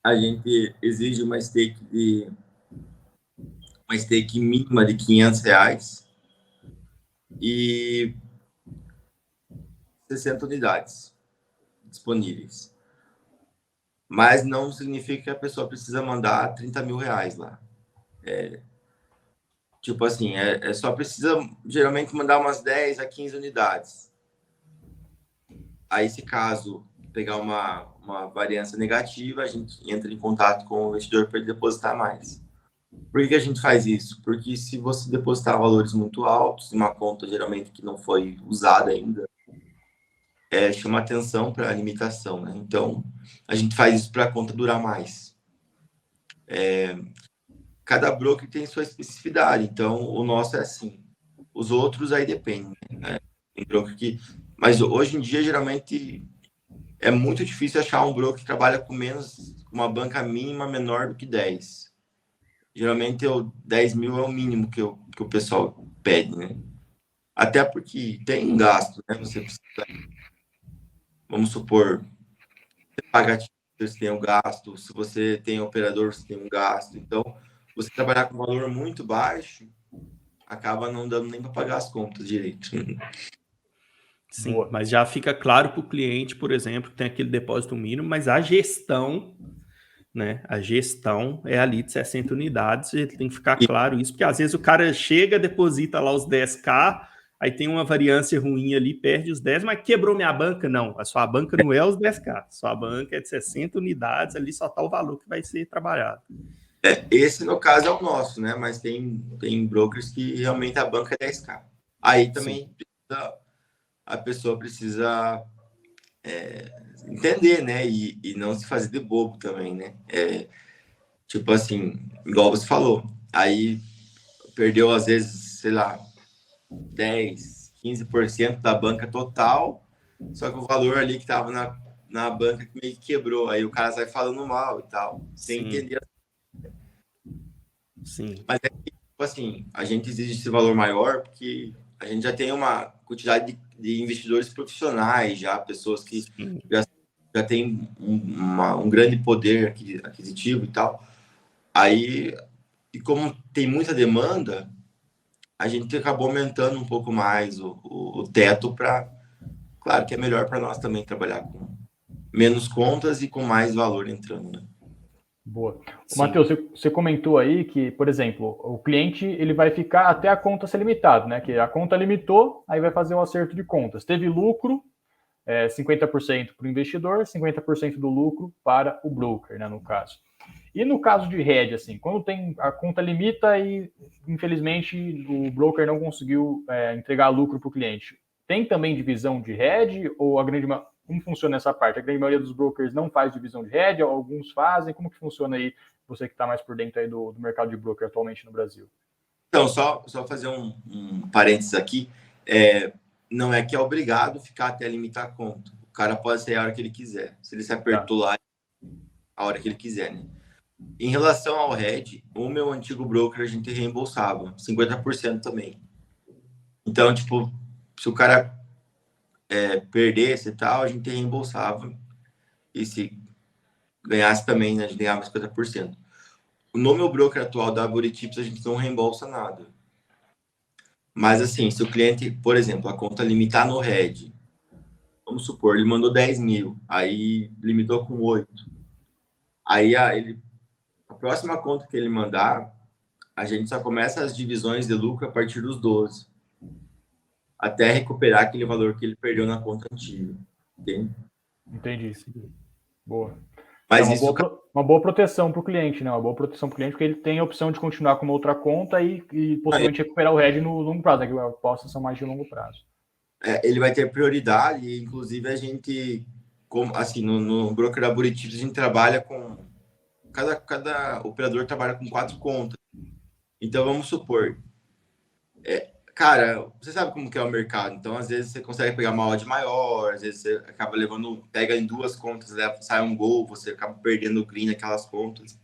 A gente exige uma stake mínima de R$ 500 e 60 unidades disponíveis. Mas não significa que a pessoa precisa mandar R$ 30.000 lá. Tipo assim, só precisa geralmente mandar umas 10 a 15 unidades. Aí, se caso pegar uma variância negativa, a gente entra em contato com o investidor para ele depositar mais. Por que a gente faz isso? Porque se você depositar valores muito altos em uma conta geralmente que não foi usada ainda, chama atenção para a limitação, né? Então, a gente faz isso para a conta durar mais. Cada broker tem sua especificidade, então o nosso é assim. Os outros aí dependem, né? Tem broker que... Mas hoje em dia, geralmente, é muito difícil achar um broker que trabalha com uma banca mínima menor do que 10. Geralmente, 10 mil é o mínimo que o pessoal pede, né? Até porque tem um gasto, né? Você precisa, vamos supor, você paga você tem um gasto, se você tem operador, você tem um gasto. Então, você trabalhar com valor muito baixo, acaba não dando nem para pagar as contas direito. Sim, Boa. mas já fica claro para o cliente, por exemplo, que tem aquele depósito mínimo, mas a gestão, né? A gestão é ali de 60 unidades, e tem que ficar claro isso, porque às vezes o cara chega, deposita lá os 10K, aí tem uma variância ruim ali, perde os 10, mas quebrou minha banca? Não, a sua banca não é os 10K, sua banca é de 60 unidades, ali só está o valor que vai ser trabalhado. Esse, no caso, é o nosso, né? Mas tem brokers que realmente a banca é 10K. Aí também a pessoa precisa entender, né? E não se fazer de bobo também, né? Tipo assim, igual você falou, aí perdeu, às vezes, sei lá, 10, 15% da banca total, só que o valor ali que estava na banca meio que quebrou. Aí o cara sai falando mal e tal, sem entender. Sim. Mas tipo assim, a gente exige esse valor maior porque a gente já tem uma quantidade de investidores profissionais, já pessoas que já têm um grande poder aquisitivo e tal. Aí, e como tem muita demanda, a gente acabou aumentando um pouco mais o teto para... Claro que é melhor para nós também trabalhar com menos contas e com mais valor entrando, né? Boa. Matheus, você comentou aí que, por exemplo, o cliente ele vai ficar até a conta ser limitada, né? Que a conta limitou, aí vai fazer um acerto de contas. Teve lucro, 50% para o investidor, 50% do lucro para o broker, né, no caso. E no caso de hedge, assim, quando tem a conta limita e, infelizmente, o broker não conseguiu entregar lucro para o cliente, tem também divisão de hedge ou como funciona essa parte? A grande maioria dos brokers não faz divisão de hedge, alguns fazem. Como que funciona aí, você que está mais por dentro aí do mercado de broker atualmente no Brasil? Então, só fazer um parênteses aqui. Não é que é obrigado ficar até limitar a conta. O cara pode sair a hora que ele quiser. Se ele se apertou lá, a hora que ele quiser, né? Em relação ao hedge, o meu antigo broker a gente reembolsava 50% também. Então, tipo, se o cara perdesse e tal, a gente reembolsava. E se ganhasse também, né, a gente ganhava 50%. No meu broker atual da Buritips, a gente não reembolsa nada. Mas assim, se o cliente, por exemplo, a conta limitar no hedge, vamos supor, ele mandou 10 mil, aí limitou com 8. Aí a próxima conta que ele mandar, a gente só começa as divisões de lucro a partir dos 12, até recuperar aquele valor que ele perdeu na conta antiga. Entende? Entendi. Boa. Mas uma boa proteção para o cliente, né? Uma boa proteção para o cliente, porque ele tem a opção de continuar com uma outra conta e possivelmente recuperar o RED no longo prazo, né? Que as apostas são mais de longo prazo. Ele vai ter prioridade, inclusive a gente, assim, no broker da Buriti, a gente trabalha com... Cada operador trabalha com 4 contas. Então, vamos supor... Cara, você sabe como que é o mercado. Então, às vezes, você consegue pegar uma odd maior, às vezes você acaba pega em 2 contas, sai um gol, você acaba perdendo o green naquelas contas.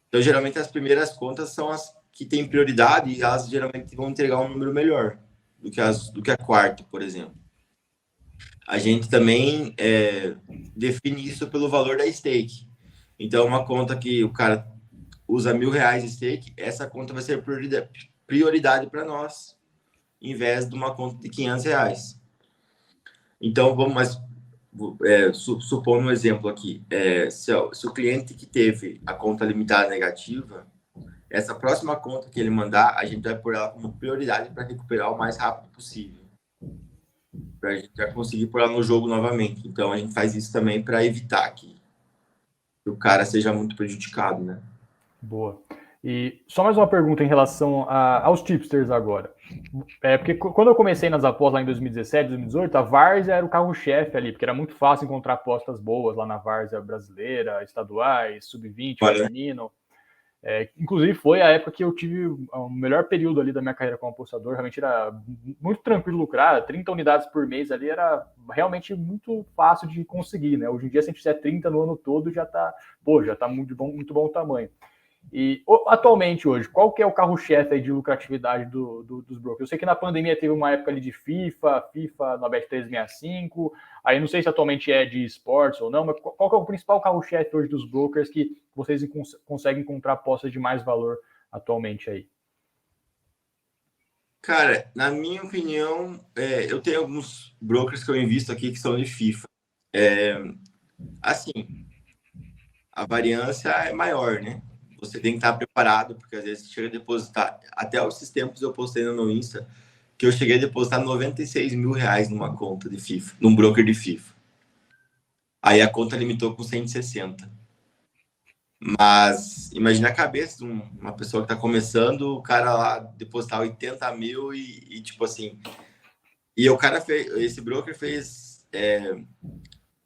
Então, geralmente, as primeiras contas são as que têm prioridade e elas geralmente vão entregar um número melhor do que a quarta, por exemplo. A gente também define isso pelo valor da stake. Então, uma conta que o cara usa R$1.000 de stake, essa conta vai ser prioridade para nós, em vez de uma conta de R$500. Então, supondo um exemplo aqui. Se o cliente que teve a conta limitada negativa, essa próxima conta que ele mandar, a gente vai pôr ela como prioridade para recuperar o mais rápido possível. Para a gente já conseguir pôr ela no jogo novamente. Então, a gente faz isso também para evitar que o cara seja muito prejudicado, né? Boa. E só mais uma pergunta em relação aos tipsters agora. Porque quando eu comecei nas apostas lá em 2017, 2018, a Várzea era o carro-chefe ali, porque era muito fácil encontrar apostas boas lá na Várzea brasileira, estaduais, sub-20, feminino. Inclusive foi a época que eu tive o melhor período ali da minha carreira como apostador. Realmente era muito tranquilo lucrar, 30 unidades por mês ali era realmente muito fácil de conseguir, né? Hoje em dia, se a gente fizer 30 no ano todo, já tá muito bom o tamanho. E atualmente hoje, qual que é o carro-chefe aí de lucratividade dos brokers? Eu sei que na pandemia teve uma época ali de FIFA na Bet365, aí não sei se atualmente é de esportes ou não, mas qual que é o principal carro-chefe hoje dos brokers que vocês conseguem encontrar apostas de mais valor atualmente aí? Cara, na minha opinião, eu tenho alguns brokers que eu invisto aqui que são de FIFA. Assim, a variância é maior, né? Você tem que estar preparado, porque às vezes chega a depositar. Até esses tempos eu postei no Insta que eu cheguei a depositar R$96.000 numa conta de FIFA, num broker de FIFA. Aí a conta limitou com 160. Mas imagina a cabeça de uma pessoa que está começando, o cara lá depositar 80 mil e tipo assim. E o cara fez, esse broker fez,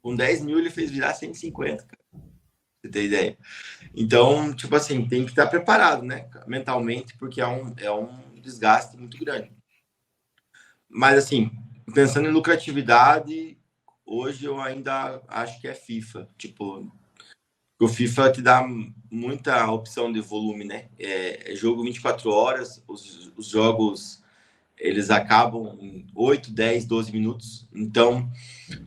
com 10 mil ele fez virar 150, cara. Você tem ideia? Então, tipo assim, tem que estar preparado, né? Mentalmente, porque é um desgaste muito grande. Mas, assim, pensando em lucratividade, hoje eu ainda acho que é FIFA. Tipo, o FIFA te dá muita opção de volume, né? É jogo 24 horas, os jogos, eles acabam em 8, 10, 12 minutos. Então,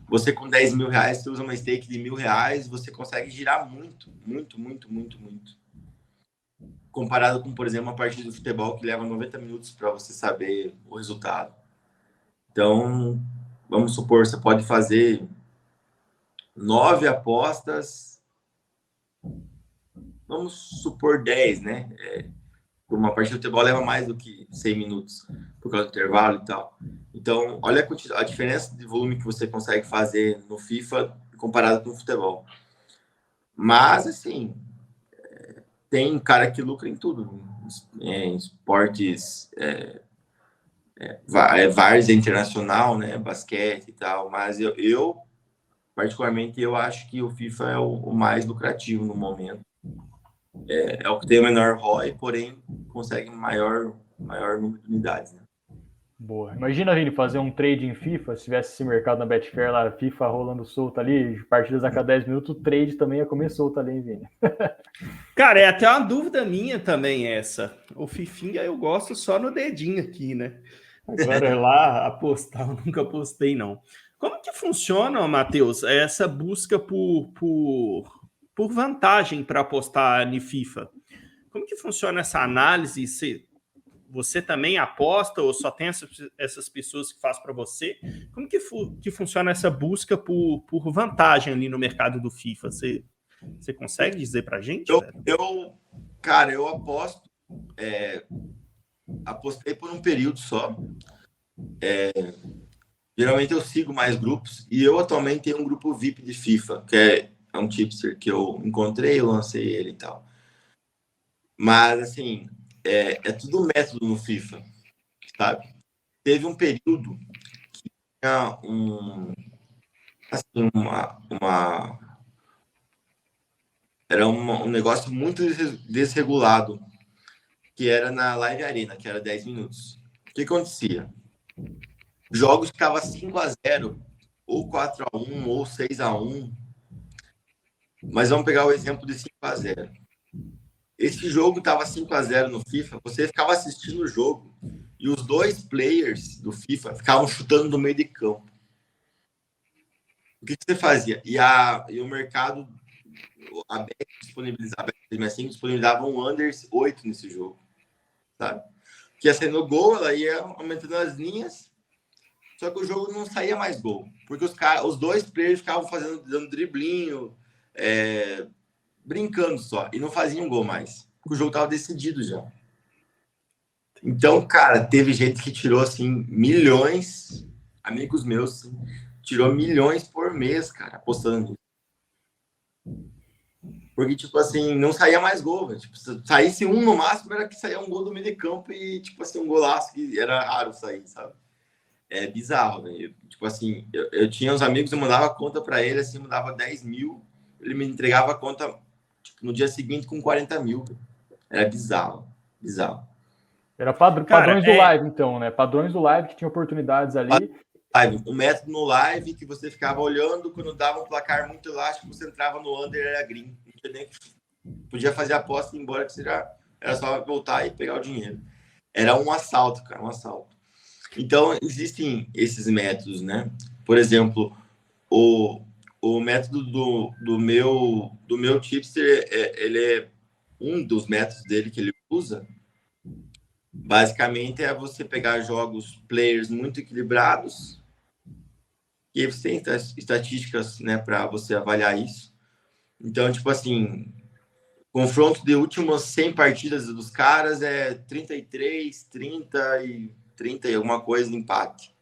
você com R$10.000, você usa uma stake de R$1.000, você consegue girar muito, muito, muito, muito, muito. Comparado com, por exemplo, uma partida de futebol que leva 90 minutos para você saber o resultado. Então, vamos supor, você pode fazer 9 apostas, vamos supor 10, né? Uma partida de futebol leva mais do que 100 minutos, por causa do intervalo e tal. Então, olha a diferença de volume que você consegue fazer no FIFA comparado com o futebol. Mas, assim, tem cara que lucra em tudo. Em esportes, várzea internacional, né? Basquete e tal. Mas eu, particularmente, eu acho que o FIFA é o mais lucrativo no momento. É o que tem o menor ROI, porém consegue maior número de unidades, né? Boa. Imagina, Vini, fazer um trade em FIFA, se tivesse esse mercado na Betfair lá, FIFA rolando solto ali, partidas a cada 10 minutos, o trade também ia comer solto ali, hein, Vini? Cara, é até uma dúvida minha também essa. O Fifinha eu gosto só no dedinho aqui, né? Agora lá, apostar, eu nunca apostei, não. Como que funciona, Matheus, essa busca por vantagem para apostar em FIFA? Como que funciona essa análise? Você também aposta ou só tem essas pessoas que fazem para você? Como que funciona essa busca por vantagem ali no mercado do FIFA? Você Você consegue dizer pra gente? Cara, eu aposto. Apostei por um período só. Geralmente eu sigo mais grupos. E eu atualmente tenho um grupo VIP de FIFA, que é um tipster que eu encontrei, eu lancei ele e tal. Mas, assim, é tudo método no FIFA, sabe? Teve um período que tinha era um negócio muito desregulado, que era na Live Arena, que era 10 minutos. O que acontecia? Jogos ficavam 5-0, ou 4-1, ou 6-1. Mas vamos pegar o exemplo de 5-0. Esse jogo estava 5-0 no FIFA, você ficava assistindo o jogo e os dois players do FIFA ficavam chutando no meio de campo. O que você fazia? E o mercado, a Bet disponibilizava um under 8 nesse jogo, sabe? Que ia saindo gol, ela ia aumentando as linhas, só que o jogo não saía mais gol, porque os dois players ficavam dando driblinho, brincando só, e não faziam gol mais, porque o jogo estava decidido já. Então, cara, teve gente que tirou, assim, milhões, amigos meus, assim, tirou milhões por mês, cara, apostando nisso. Porque, tipo assim, não saía mais gol, velho. Tipo, se saísse um no máximo, era que saía um gol do meio de campo e, tipo assim, um golaço que era raro sair, sabe? É bizarro, velho. Tipo assim, eu tinha uns amigos, eu mandava conta pra ele, assim, mandava 10 mil, ele me entregava a conta, tipo, no dia seguinte com 40 mil. Era bizarro, bizarro. Era padrões do live, então, né? Padrões do live que tinha oportunidades ali. O método no live que você ficava olhando, quando dava um placar muito elástico, você entrava no under, era green. Podia fazer a aposta e ir embora, que era só voltar e pegar o dinheiro. Era um assalto, cara, um assalto. Então, existem esses métodos, né? Por exemplo, o método do meu tipster, ele é um dos métodos dele que ele usa. Basicamente, é você pegar players muito equilibrados, e aí você tem estatísticas, né, para você avaliar isso. Então, tipo assim, confronto de últimas 100 partidas dos caras é 33, 30 e alguma coisa de empate.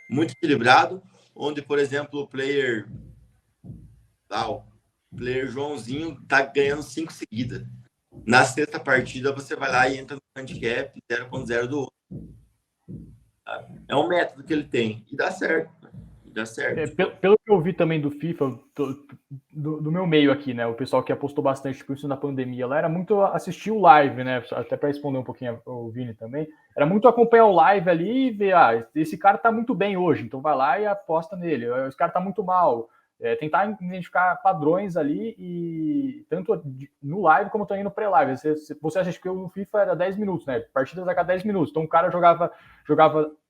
Muito equilibrado, onde, por exemplo, o player Joãozinho tá ganhando 5 seguidas. Na sexta partida, você vai lá e entra no handicap 0.0 do outro. É um método que ele tem. E dá certo. Dá certo. Pelo que eu vi também do FIFA, do meu meio aqui, né? O pessoal que apostou bastante, por isso na pandemia, lá era muito assistir o live, né? Até para responder um pouquinho o Vini também. Era muito acompanhar o live ali e ver, esse cara tá muito bem hoje, então vai lá e aposta nele. Esse cara tá muito mal. Tentar identificar padrões ali, e tanto no live como também no pré-live. Você acha que no FIFA era 10 minutos, né? Partidas a cada 10 minutos. Então o cara jogava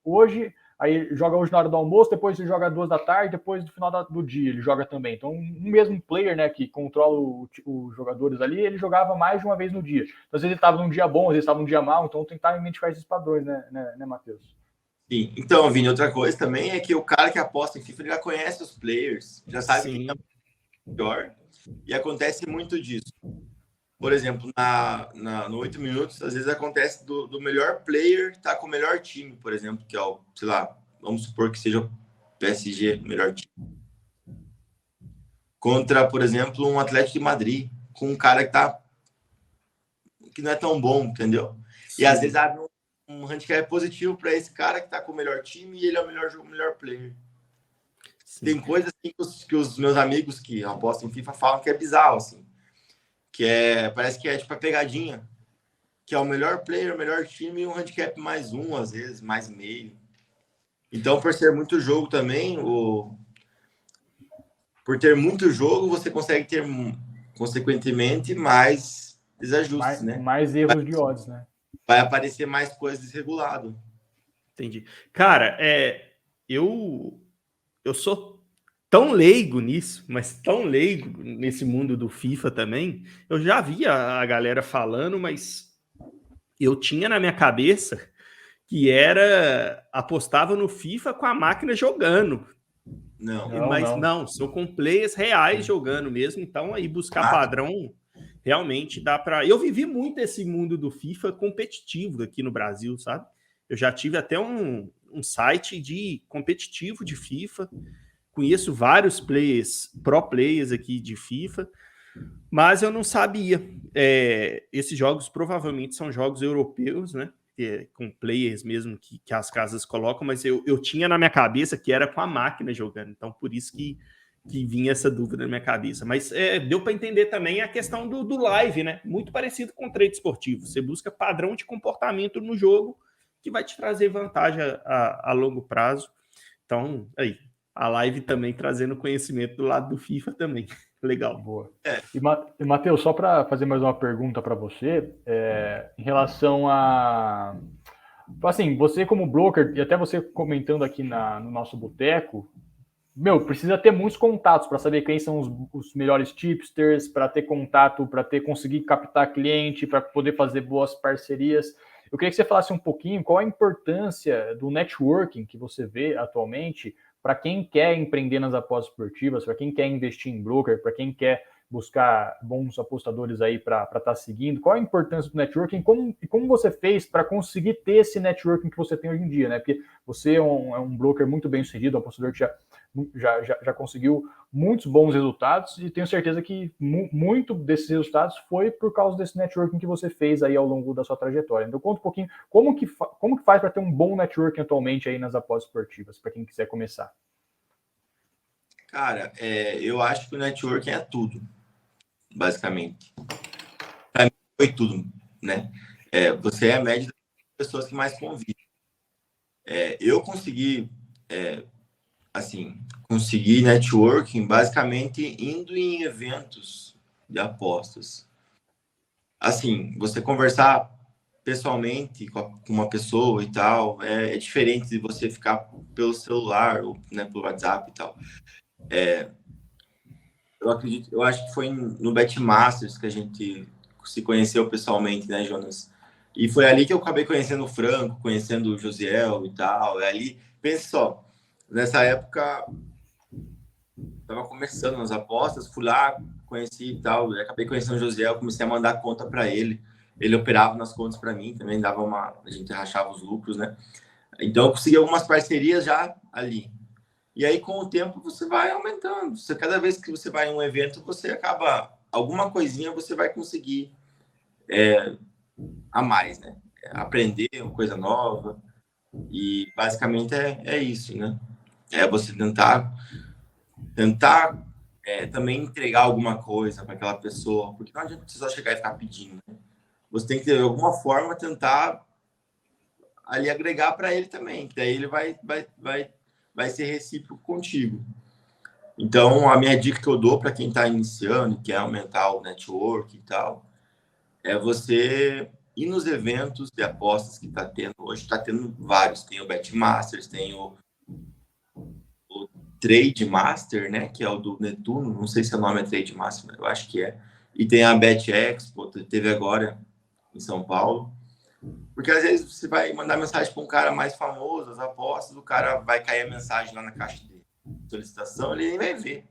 hoje, aí joga hoje na hora do almoço, depois ele joga 2 da tarde, depois do final do dia ele joga também. Então, um mesmo player, né, que controla os jogadores ali, ele jogava mais de uma vez no dia. Então, às vezes ele estava num dia bom, às vezes estava num dia mal, então tentar identificar esses padrões, né, Matheus? Sim. Então, Vini, outra coisa também é que o cara que aposta em FIFA, ele já conhece os players, já sabe quem é melhor, e acontece muito disso. Por exemplo, no 8 minutos, às vezes acontece do melhor player tá com o melhor time, por exemplo, que é o, sei lá, vamos supor que seja o PSG, o melhor time. Contra, por exemplo, um Atlético de Madrid, com um cara que não é tão bom, entendeu? Sim. E às vezes abre um handicap positivo para esse cara que tá com o melhor time e ele é o melhor player. Sim. Tem coisas assim que os meus amigos que apostam em FIFA falam que é bizarro, assim. Parece que é tipo a pegadinha, que é o melhor player, o melhor time e um handicap mais um, às vezes, mais meio. Então, por ser muito jogo também, por ter muito jogo, você consegue ter, consequentemente, mais desajustes, né? Mais erros de odds, né? Vai aparecer mais coisas desregulado. Entendi. Cara, eu sou tão leigo nisso, mas tão leigo nesse mundo do FIFA também. Eu já vi a galera falando, mas eu tinha na minha cabeça que apostava no FIFA com a máquina jogando. Não. Mas não, são com players reais jogando mesmo, então aí buscar padrão realmente dá para... Eu vivi muito esse mundo do FIFA competitivo aqui no Brasil, sabe? Eu já tive até um site de competitivo de FIFA, conheço vários players, pro players aqui de FIFA, mas eu não sabia. Esses jogos provavelmente são jogos europeus, né? Com players mesmo que as casas colocam, mas eu tinha na minha cabeça que era com a máquina jogando, então por isso que vinha essa dúvida na minha cabeça. Mas deu para entender também a questão do live, né? Muito parecido com o trade esportivo. Você busca padrão de comportamento no jogo que vai te trazer vantagem a longo prazo. Então, aí, a live também trazendo conhecimento do lado do FIFA também. Legal. Boa. E Matheus, só para fazer mais uma pergunta para você, em relação a... Assim, você como broker, e até você comentando aqui no nosso boteco, precisa ter muitos contatos para saber quem são os melhores tipsters, para ter contato, para conseguir captar cliente, para poder fazer boas parcerias. Eu queria que você falasse um pouquinho qual a importância do networking que você vê atualmente para quem quer empreender nas apostas esportivas, para quem quer investir em broker, para quem quer buscar bons apostadores aí para estar seguindo. Qual a importância do networking e como você fez para conseguir ter esse networking que você tem hoje em dia, né? Porque você é um broker muito bem sucedido, um apostador que já conseguiu muitos bons resultados e tenho certeza que muito desses resultados foi por causa desse networking que você fez aí ao longo da sua trajetória. Então conta um pouquinho como que faz para ter um bom networking atualmente aí nas apostas esportivas, para quem quiser começar. Cara, eu acho que o networking é tudo, basicamente. Para mim foi tudo, né? Você é a média das pessoas que mais convivem. Eu consegui conseguir networking basicamente indo em eventos de apostas. Assim, você conversar pessoalmente com uma pessoa e tal, é diferente de você ficar pelo celular ou, né, pelo WhatsApp e tal. Eu acho que foi no Betmasters que a gente se conheceu pessoalmente, né, Jonas? E foi ali que eu acabei conhecendo o Franco, conhecendo o Josiel e tal. E ali, pensa só, nessa época estava começando nas apostas, fui lá, conheci e tal, e acabei conhecendo o Josiel, comecei a mandar conta para ele. Ele operava nas contas para mim, também a gente rachava os lucros, né? Então eu consegui algumas parcerias já ali. E aí com o tempo você vai aumentando. Cada vez que você vai em um evento, você acaba alguma coisinha você vai conseguir a mais, né? Aprender uma coisa nova. E basicamente é isso, né? É você tentar também entregar alguma coisa para aquela pessoa, porque não adianta você só chegar e ficar pedindo, né? Você tem que, de alguma forma, tentar ali agregar para ele também, que daí ele vai ser recíproco contigo. Então, a minha dica que eu dou para quem está iniciando, quer aumentar o network e tal, é você ir nos eventos de apostas que está tendo. Hoje está tendo vários. Tem o Betmasters, tem o Trade Master, né? Que é o do Netuno. Não sei se o nome é Trade Master, mas eu acho que é. E tem a Bet Expo, teve agora em São Paulo. Porque às vezes você vai mandar mensagem para um cara mais famoso, as apostas, o cara vai cair a mensagem lá na caixa de solicitação, ele nem vai ver.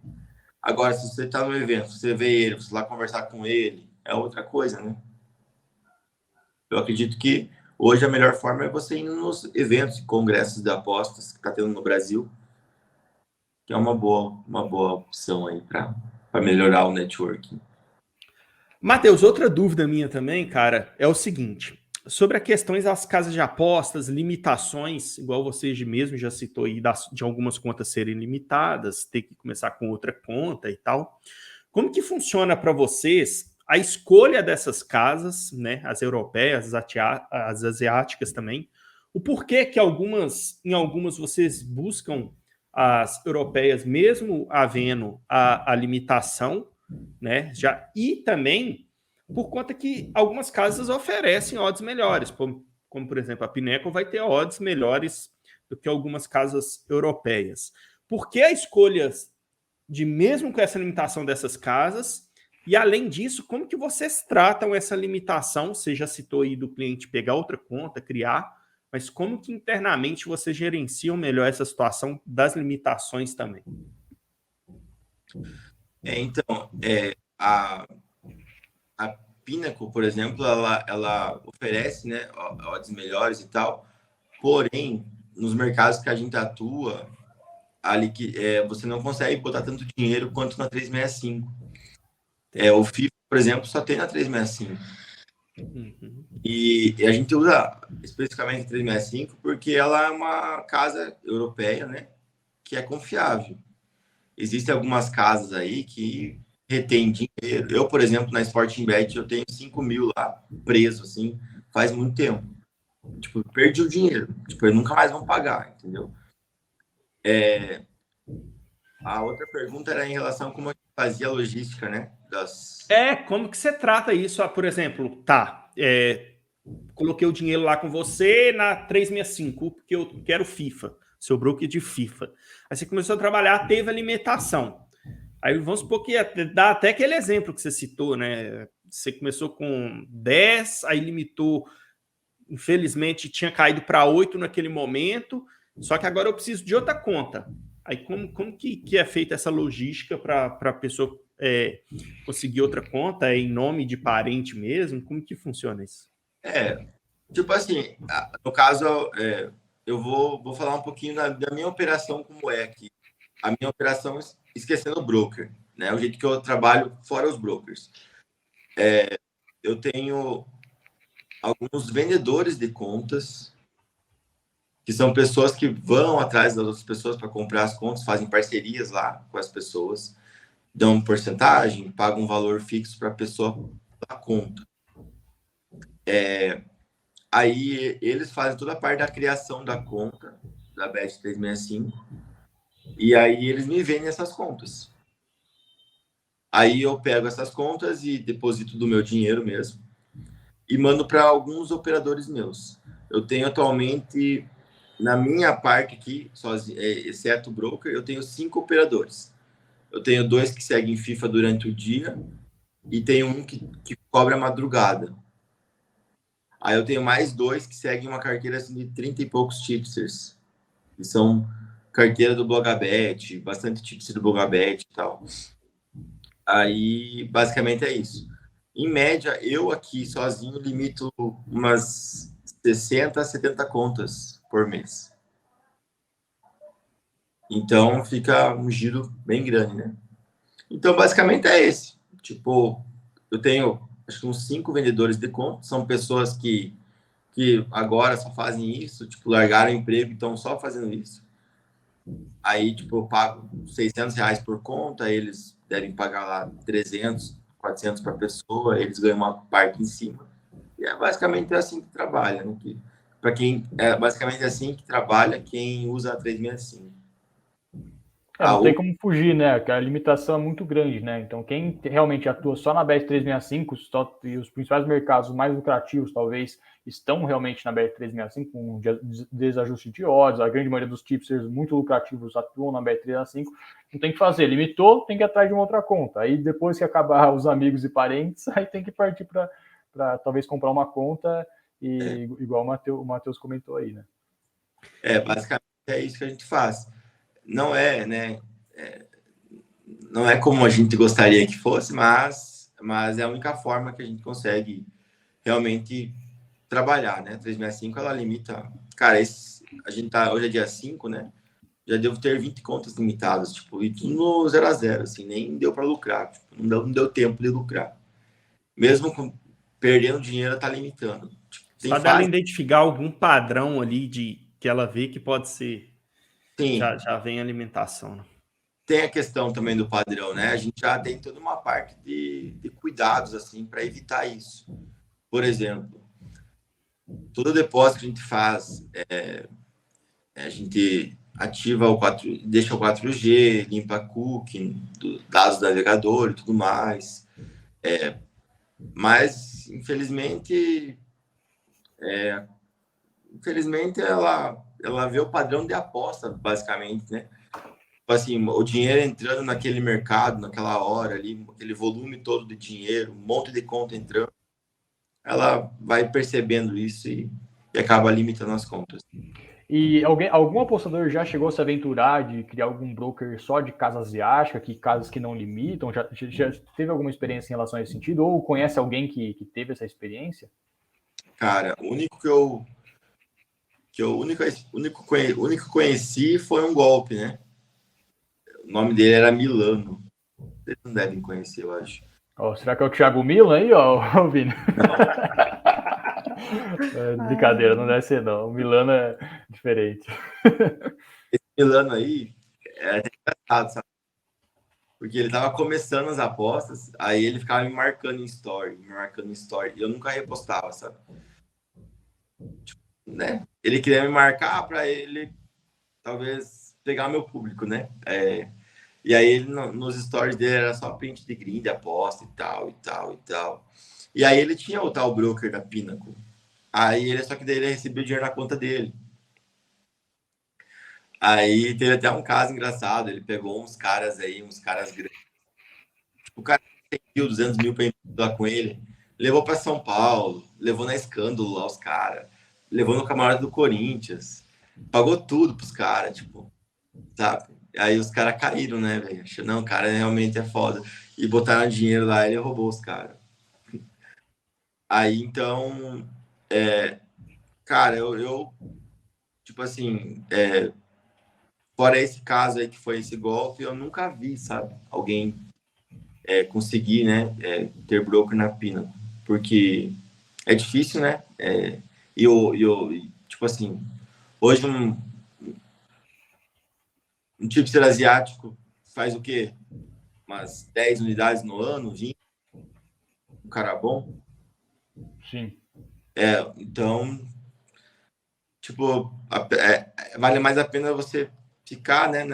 Agora, se você está no evento, você vê ele, você lá conversar com ele, é outra coisa, né? Eu acredito que hoje a melhor forma é você ir nos eventos e congressos de apostas que está tendo no Brasil, que é uma boa opção aí para melhorar o networking. Matheus, outra dúvida minha também, cara, é o seguinte, sobre as questões das casas de apostas, limitações, igual você mesmo já citou aí, de algumas contas serem limitadas, ter que começar com outra conta e tal. Como que funciona para vocês a escolha dessas casas, né, as europeias, as asiáticas também, o porquê que em algumas vocês buscam as europeias, mesmo havendo a limitação, né? E também por conta que algumas casas oferecem odds melhores, como por exemplo, a Pinnacle vai ter odds melhores do que algumas casas europeias. Por que a escolha de, mesmo com essa limitação dessas casas, e além disso, como que vocês tratam essa limitação? Você já citou aí do cliente pegar outra conta, criar, mas como que internamente você gerencia melhor essa situação das limitações também? Então, a Pinnacle, por exemplo, ela oferece, né, odds melhores e tal, porém, nos mercados que a gente atua, ali você não consegue botar tanto dinheiro quanto na 365. O FIFA, por exemplo, só tem na 365. Uhum. E a gente usa especificamente a 365 porque ela é uma casa europeia, né, que é confiável. Existem algumas casas aí que retém dinheiro. Eu, por exemplo, na Sporting Bet, eu tenho 5 mil lá preso, assim, faz muito tempo. Tipo, eu perdi o dinheiro. Tipo, eu nunca mais vão pagar, entendeu? A outra pergunta era em relação a como eu fazia a logística, né? Como que você trata isso? Por exemplo, coloquei o dinheiro lá com você na 365, porque eu quero FIFA, seu broker de FIFA. Aí você começou a trabalhar, teve alimentação. Aí vamos supor que dá até aquele exemplo que você citou, né? Você começou com 10, aí limitou, infelizmente tinha caído para 8 naquele momento, só que agora eu preciso de outra conta. Aí como que é feita essa logística para a pessoa conseguir outra conta? É em nome de parente mesmo? Como que funciona isso? Tipo assim, no caso, eu vou falar um pouquinho da minha operação como é aqui. A minha operação, esquecendo o broker, né? O jeito que eu trabalho fora os brokers. Eu tenho alguns vendedores de contas, que são pessoas que vão atrás das outras pessoas para comprar as contas, fazem parcerias lá com as pessoas, dão porcentagem, pagam um valor fixo para a pessoa dar conta. Aí eles fazem toda a parte da criação da conta da Bet365 e aí eles me vendem essas contas. Aí eu pego essas contas e deposito do meu dinheiro mesmo e mando para alguns operadores meus. Eu tenho atualmente, na minha parte aqui, sozinho, exceto o broker, eu tenho 5 operadores. Eu tenho 2 que seguem FIFA durante o dia e tenho um que cobra a madrugada. Aí eu tenho mais 2 que seguem uma carteira assim, de 30 e poucos tipsters, que são carteira do Blogabet, bastante tipster do Blogabet e tal. Aí, basicamente é isso. Em média, eu aqui sozinho limito umas 60 a 70 contas por mês. Então, fica um giro bem grande, né? Então, basicamente é esse. Tipo, eu tenho, acho que uns 5 vendedores de conta. São pessoas que agora só fazem isso. Tipo, largaram o emprego e estão só fazendo isso. Aí, tipo, eu pago R$600 por conta. Eles devem pagar lá 300, 400 para a pessoa. Eles ganham uma parte em cima. E é basicamente assim que trabalha, né? Para quem é basicamente assim que trabalha quem usa a 365. Não tem como fugir, né? Que a limitação é muito grande, né? Então, quem realmente atua só na Bet365 e os principais mercados mais lucrativos, talvez, estão realmente na Bet365 com desajuste de odds. A grande maioria dos tipsters muito lucrativos atuam na Bet365. Não tem que fazer. Limitou, tem que ir atrás de uma outra conta. Aí, depois que acabar os amigos e parentes, aí tem que partir para talvez comprar uma conta e igual o Matheus comentou aí, né? Basicamente é isso que a gente faz. Não é, né? Não é como a gente gostaria que fosse, mas é a única forma que a gente consegue realmente trabalhar, né? 365 ela limita. Cara, a gente tá hoje é dia 5, né? Já devo ter 20 contas limitadas, tipo, e tudo no 0 a 0, assim, nem deu para lucrar, tipo, não deu tempo de lucrar. Mesmo perdendo dinheiro, tá limitando. Tipo, só dela identificar algum padrão ali que ela vê que pode ser. Sim. Já vem a alimentação, né? Tem a questão também do padrão, né? A gente já tem toda uma parte de cuidados, assim, para evitar isso. Por exemplo, todo depósito que a gente faz, a gente ativa deixa o 4G, limpa cookie, dados do navegador e tudo mais. Mas, infelizmente, ela vê o padrão de aposta, basicamente, né? Assim, o dinheiro entrando naquele mercado, naquela hora ali, aquele volume todo de dinheiro, um monte de conta entrando, ela vai percebendo isso e e acaba limitando as contas. E algum apostador já chegou a se aventurar de criar algum broker só de casa asiática, casas que não limitam? Já teve alguma experiência em relação a esse sentido? Ou conhece alguém que teve essa experiência? Cara, o único único conheci foi um golpe, né? O nome dele era Milano. Vocês não devem conhecer, eu acho. Oh, será que é o Thiago Milan aí, ó, Vini? Brincadeira, não deve ser não. O Milano é diferente. Esse Milano aí é até engraçado, sabe? Porque ele tava começando as apostas, aí ele ficava me marcando em story, e eu nunca repostava, sabe? Tipo, né? Ele queria me marcar para ele, talvez, pegar meu público, né? E aí, ele, nos stories dele, era só print de green, de aposta e tal, e tal, e tal. E aí, ele tinha o tal broker da Pinnacle. Aí, só que daí ele recebeu dinheiro na conta dele. Aí, teve até um caso engraçado. Ele pegou uns caras aí, uns caras grandes. O cara tem 200 mil para lá com ele. Levou para São Paulo, levou na escândalo lá os caras. Levou no camarote do Corinthians. Pagou tudo pros caras, tipo, sabe? Aí os caras caíram, né, velho? Não, o cara realmente é foda. E botaram dinheiro lá e ele roubou os caras. Aí, então, cara, eu tipo assim, fora esse caso aí que foi esse golpe, eu nunca vi, sabe? Alguém conseguir, né, ter broker na Pina. Porque é difícil, né? Tipo assim, hoje um tipster asiático faz o quê? Umas 10 unidades no ano, 20, um cara bom. Sim. Então, tipo, vale mais a pena você ficar, né,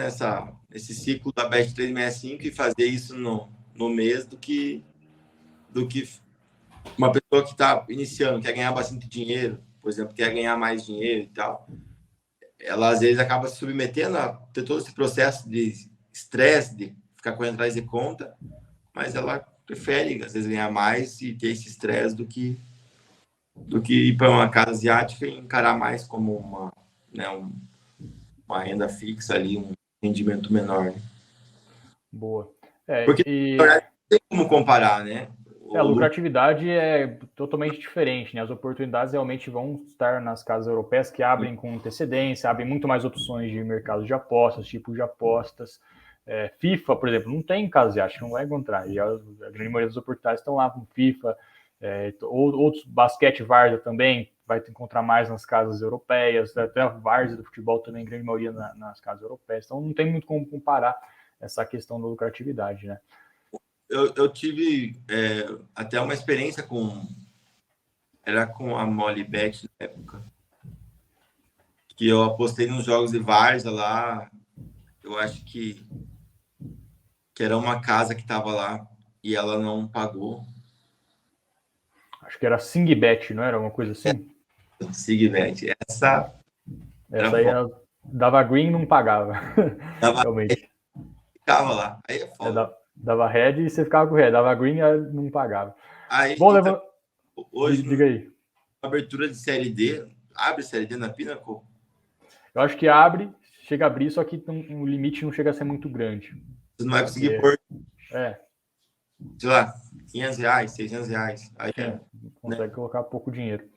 nesse ciclo da Bet 365 e fazer isso no mês do que uma pessoa que está iniciando, quer ganhar bastante dinheiro, por exemplo, quer ganhar mais dinheiro e tal. Ela, às vezes, acaba se submetendo a ter todo esse processo de estresse, de ficar correndo atrás de conta, mas ela prefere, às vezes, ganhar mais e ter esse estresse do que ir para uma casa asiática e encarar mais como uma renda fixa ali, um rendimento menor. Né? Boa. Porque, na verdade, não tem como comparar, né? A lucratividade é totalmente diferente, né? As oportunidades realmente vão estar nas casas europeias que abrem com antecedência, abrem muito mais opções de mercado de apostas, tipo de apostas. FIFA, por exemplo, não tem casa asiática, não vai encontrar. E a grande maioria das oportunidades estão lá com FIFA, outros basquete várzea também vai encontrar mais nas casas europeias, até a várzea do futebol também, grande maioria nas casas europeias. Então não tem muito como comparar essa questão da lucratividade, né? Eu tive até uma experiência era com a Molybet na época, que eu apostei nos jogos de várzea lá, eu acho que era uma casa que estava lá e ela não pagou. Acho que era Singbet, não era uma coisa assim? Sigbet. Essa aí dava green e não pagava. Dava realmente. Ficava lá. Aí é foda. Dava red e você ficava com red. Dava green e não pagava. Aí, Bom, então, hoje, diga aí. Abertura de Série D, abre Série D na Pinnacle? Eu acho que chega a abrir, só que o limite não chega a ser muito grande. Você não vai conseguir pôr, sei lá, R$500, R$600. Aí consegue colocar pouco dinheiro.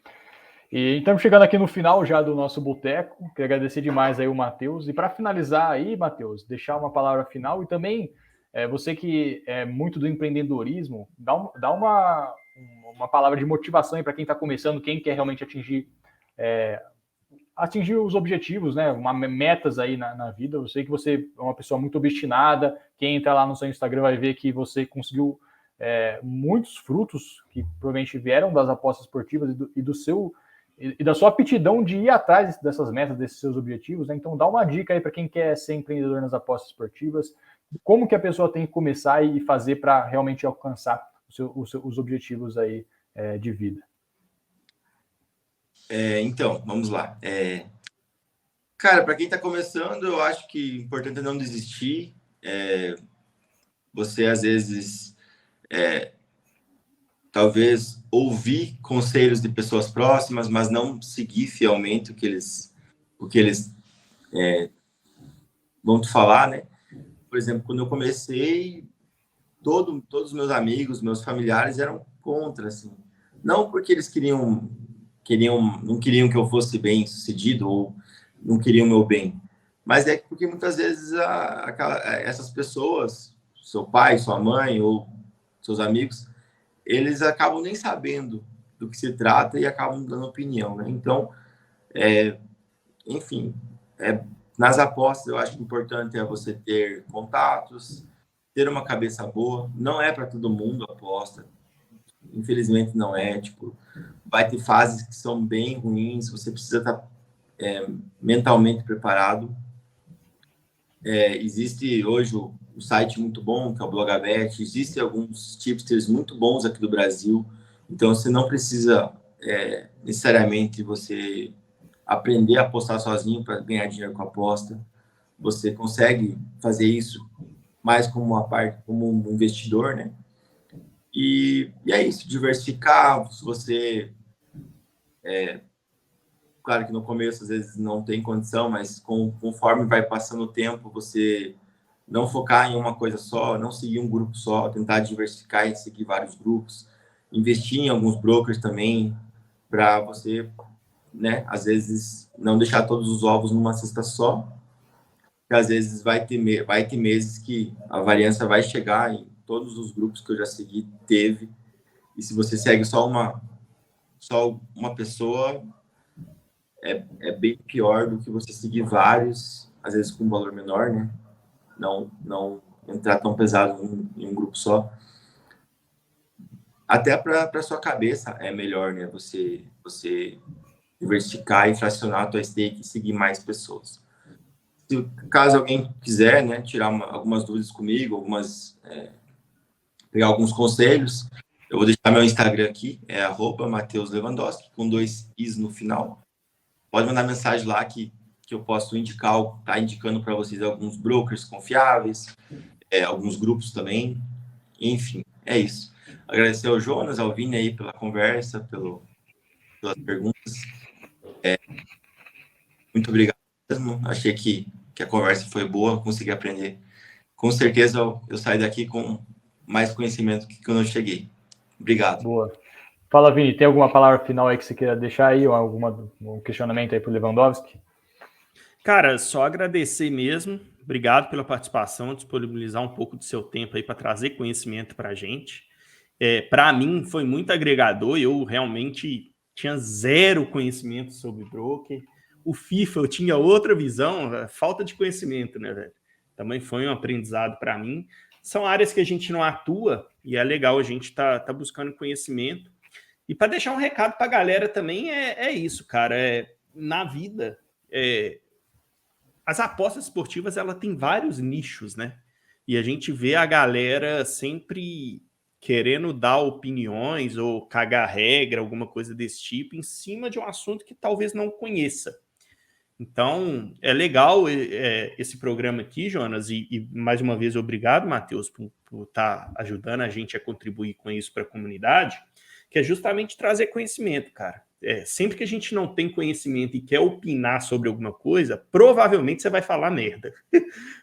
E estamos chegando aqui no final já do nosso boteco. Queria agradecer demais aí o Matheus. E para finalizar aí, Matheus, deixar uma palavra final e também você que é muito do empreendedorismo, dá uma palavra de motivação aí para quem está começando, quem quer realmente atingir os objetivos, né? Metas aí na vida. Eu sei que você é uma pessoa muito obstinada. Quem entrar lá no seu Instagram vai ver que você conseguiu muitos frutos que provavelmente vieram das apostas esportivas e da sua aptidão de ir atrás dessas metas, desses seus objetivos, né? Então dá uma dica aí para quem quer ser empreendedor nas apostas esportivas, como que a pessoa tem que começar e fazer para realmente alcançar os objetivos aí de vida. Então, vamos lá. Cara, para quem está começando, eu acho que o importante é não desistir. Você, às vezes, talvez ouvir conselhos de pessoas próximas, mas não seguir fielmente o que eles vão te falar, né? Por exemplo, quando eu comecei, todos os meus amigos, meus familiares eram contra, assim. Não porque eles não queriam que eu fosse bem sucedido ou não queriam o meu bem, mas é porque muitas vezes essas pessoas, seu pai, sua mãe ou seus amigos, eles acabam nem sabendo do que se trata e acabam dando opinião, né? Então, enfim, nas apostas eu acho que o importante é você ter contatos, ter uma cabeça boa. Não é para todo mundo a aposta, infelizmente não é. Tipo, vai ter fases que são bem ruins, você precisa estar mentalmente preparado. Existe hoje um site muito bom, que é o Blogabet, existem alguns tipsters muito bons aqui do Brasil, então você não precisa necessariamente você aprender a apostar sozinho para ganhar dinheiro com aposta. Você consegue fazer isso mais como um investidor, né? E é isso, diversificar. Se você, claro que no começo às vezes não tem condição, mas conforme vai passando o tempo, você não focar em uma coisa só, não seguir um grupo só, tentar diversificar e seguir vários grupos, investir em alguns brokers também, para você, né, às vezes não deixar todos os ovos numa cesta só, porque às vezes vai ter meses que a variância vai chegar em todos os grupos que eu já segui, teve, e se você segue só uma pessoa, é bem pior do que você seguir vários, às vezes com um valor menor, né? Não entrar tão pesado em um grupo só. Até para sua cabeça é melhor, né? Você diversificar e fracionar a tua stake e seguir mais pessoas. Se caso alguém quiser, né, tirar algumas dúvidas comigo, pegar alguns conselhos, eu vou deixar meu Instagram aqui, é @MatheusLewandowski, com 2 Is no final. Pode mandar mensagem lá que eu posso tá indicando para vocês alguns brokers confiáveis, alguns grupos também. Enfim, é isso. Agradecer ao Jonas, ao Vini aí pela conversa, pelas perguntas. Muito obrigado mesmo. Achei que a conversa foi boa, consegui aprender. Com certeza eu saio daqui com mais conhecimento que quando eu cheguei. Obrigado. Boa. Fala, Vini, tem alguma palavra final aí que você queira deixar aí, ou algum questionamento aí para o Lewandowski? Cara, só agradecer mesmo. Obrigado pela participação, disponibilizar um pouco do seu tempo aí para trazer conhecimento para a gente. Para mim foi muito agregador, eu realmente tinha zero conhecimento sobre broker. O FIFA eu tinha outra visão, falta de conhecimento, né, velho? Também foi um aprendizado para mim. São áreas que a gente não atua e é legal a gente tá buscando conhecimento. E para deixar um recado para a galera também é isso, cara. Na vida, as apostas esportivas ela tem vários nichos, né? E a gente vê a galera sempre querendo dar opiniões ou cagar regra, alguma coisa desse tipo, em cima de um assunto que talvez não conheça. Então, é legal esse programa aqui, Jonas, e mais uma vez, obrigado, Matheus, por estar ajudando a gente a contribuir com isso para a comunidade, que é justamente trazer conhecimento, cara. Sempre que a gente não tem conhecimento e quer opinar sobre alguma coisa, provavelmente você vai falar merda.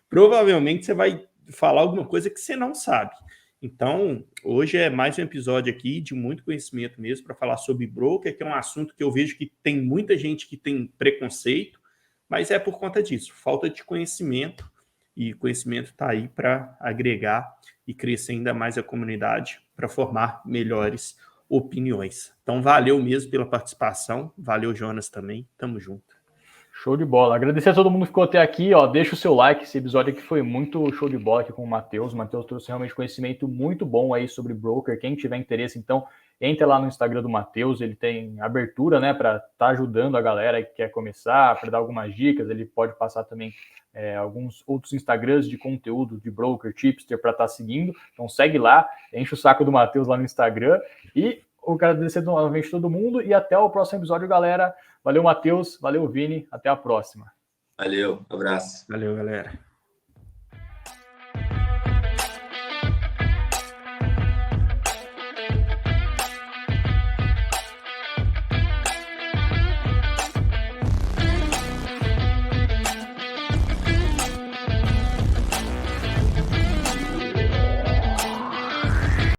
Provavelmente você vai falar alguma coisa que você não sabe. Então, hoje é mais um episódio aqui de muito conhecimento mesmo para falar sobre broker, que é um assunto que eu vejo que tem muita gente que tem preconceito, mas é por conta disso, falta de conhecimento, e conhecimento está aí para agregar e crescer ainda mais a comunidade, para formar melhores opiniões. Então, valeu mesmo pela participação, valeu, Jonas, também, tamo junto. Show de bola. Agradecer a todo mundo que ficou até aqui, ó. Deixa o seu like, esse episódio aqui foi muito show de bola aqui com o Matheus. O Matheus trouxe realmente conhecimento muito bom aí sobre broker. Quem tiver interesse, então, entra lá no Instagram do Matheus, ele tem abertura, né, para estar ajudando a galera que quer começar, para dar algumas dicas. Ele pode passar também alguns outros Instagrams de conteúdo de broker, tipster, para estar seguindo. Então segue lá, enche o saco do Matheus lá no Instagram. E eu quero agradecer novamente a todo mundo e até o próximo episódio, galera. Valeu, Matheus. Valeu, Vini. Até a próxima. Valeu, abraço. Valeu, galera.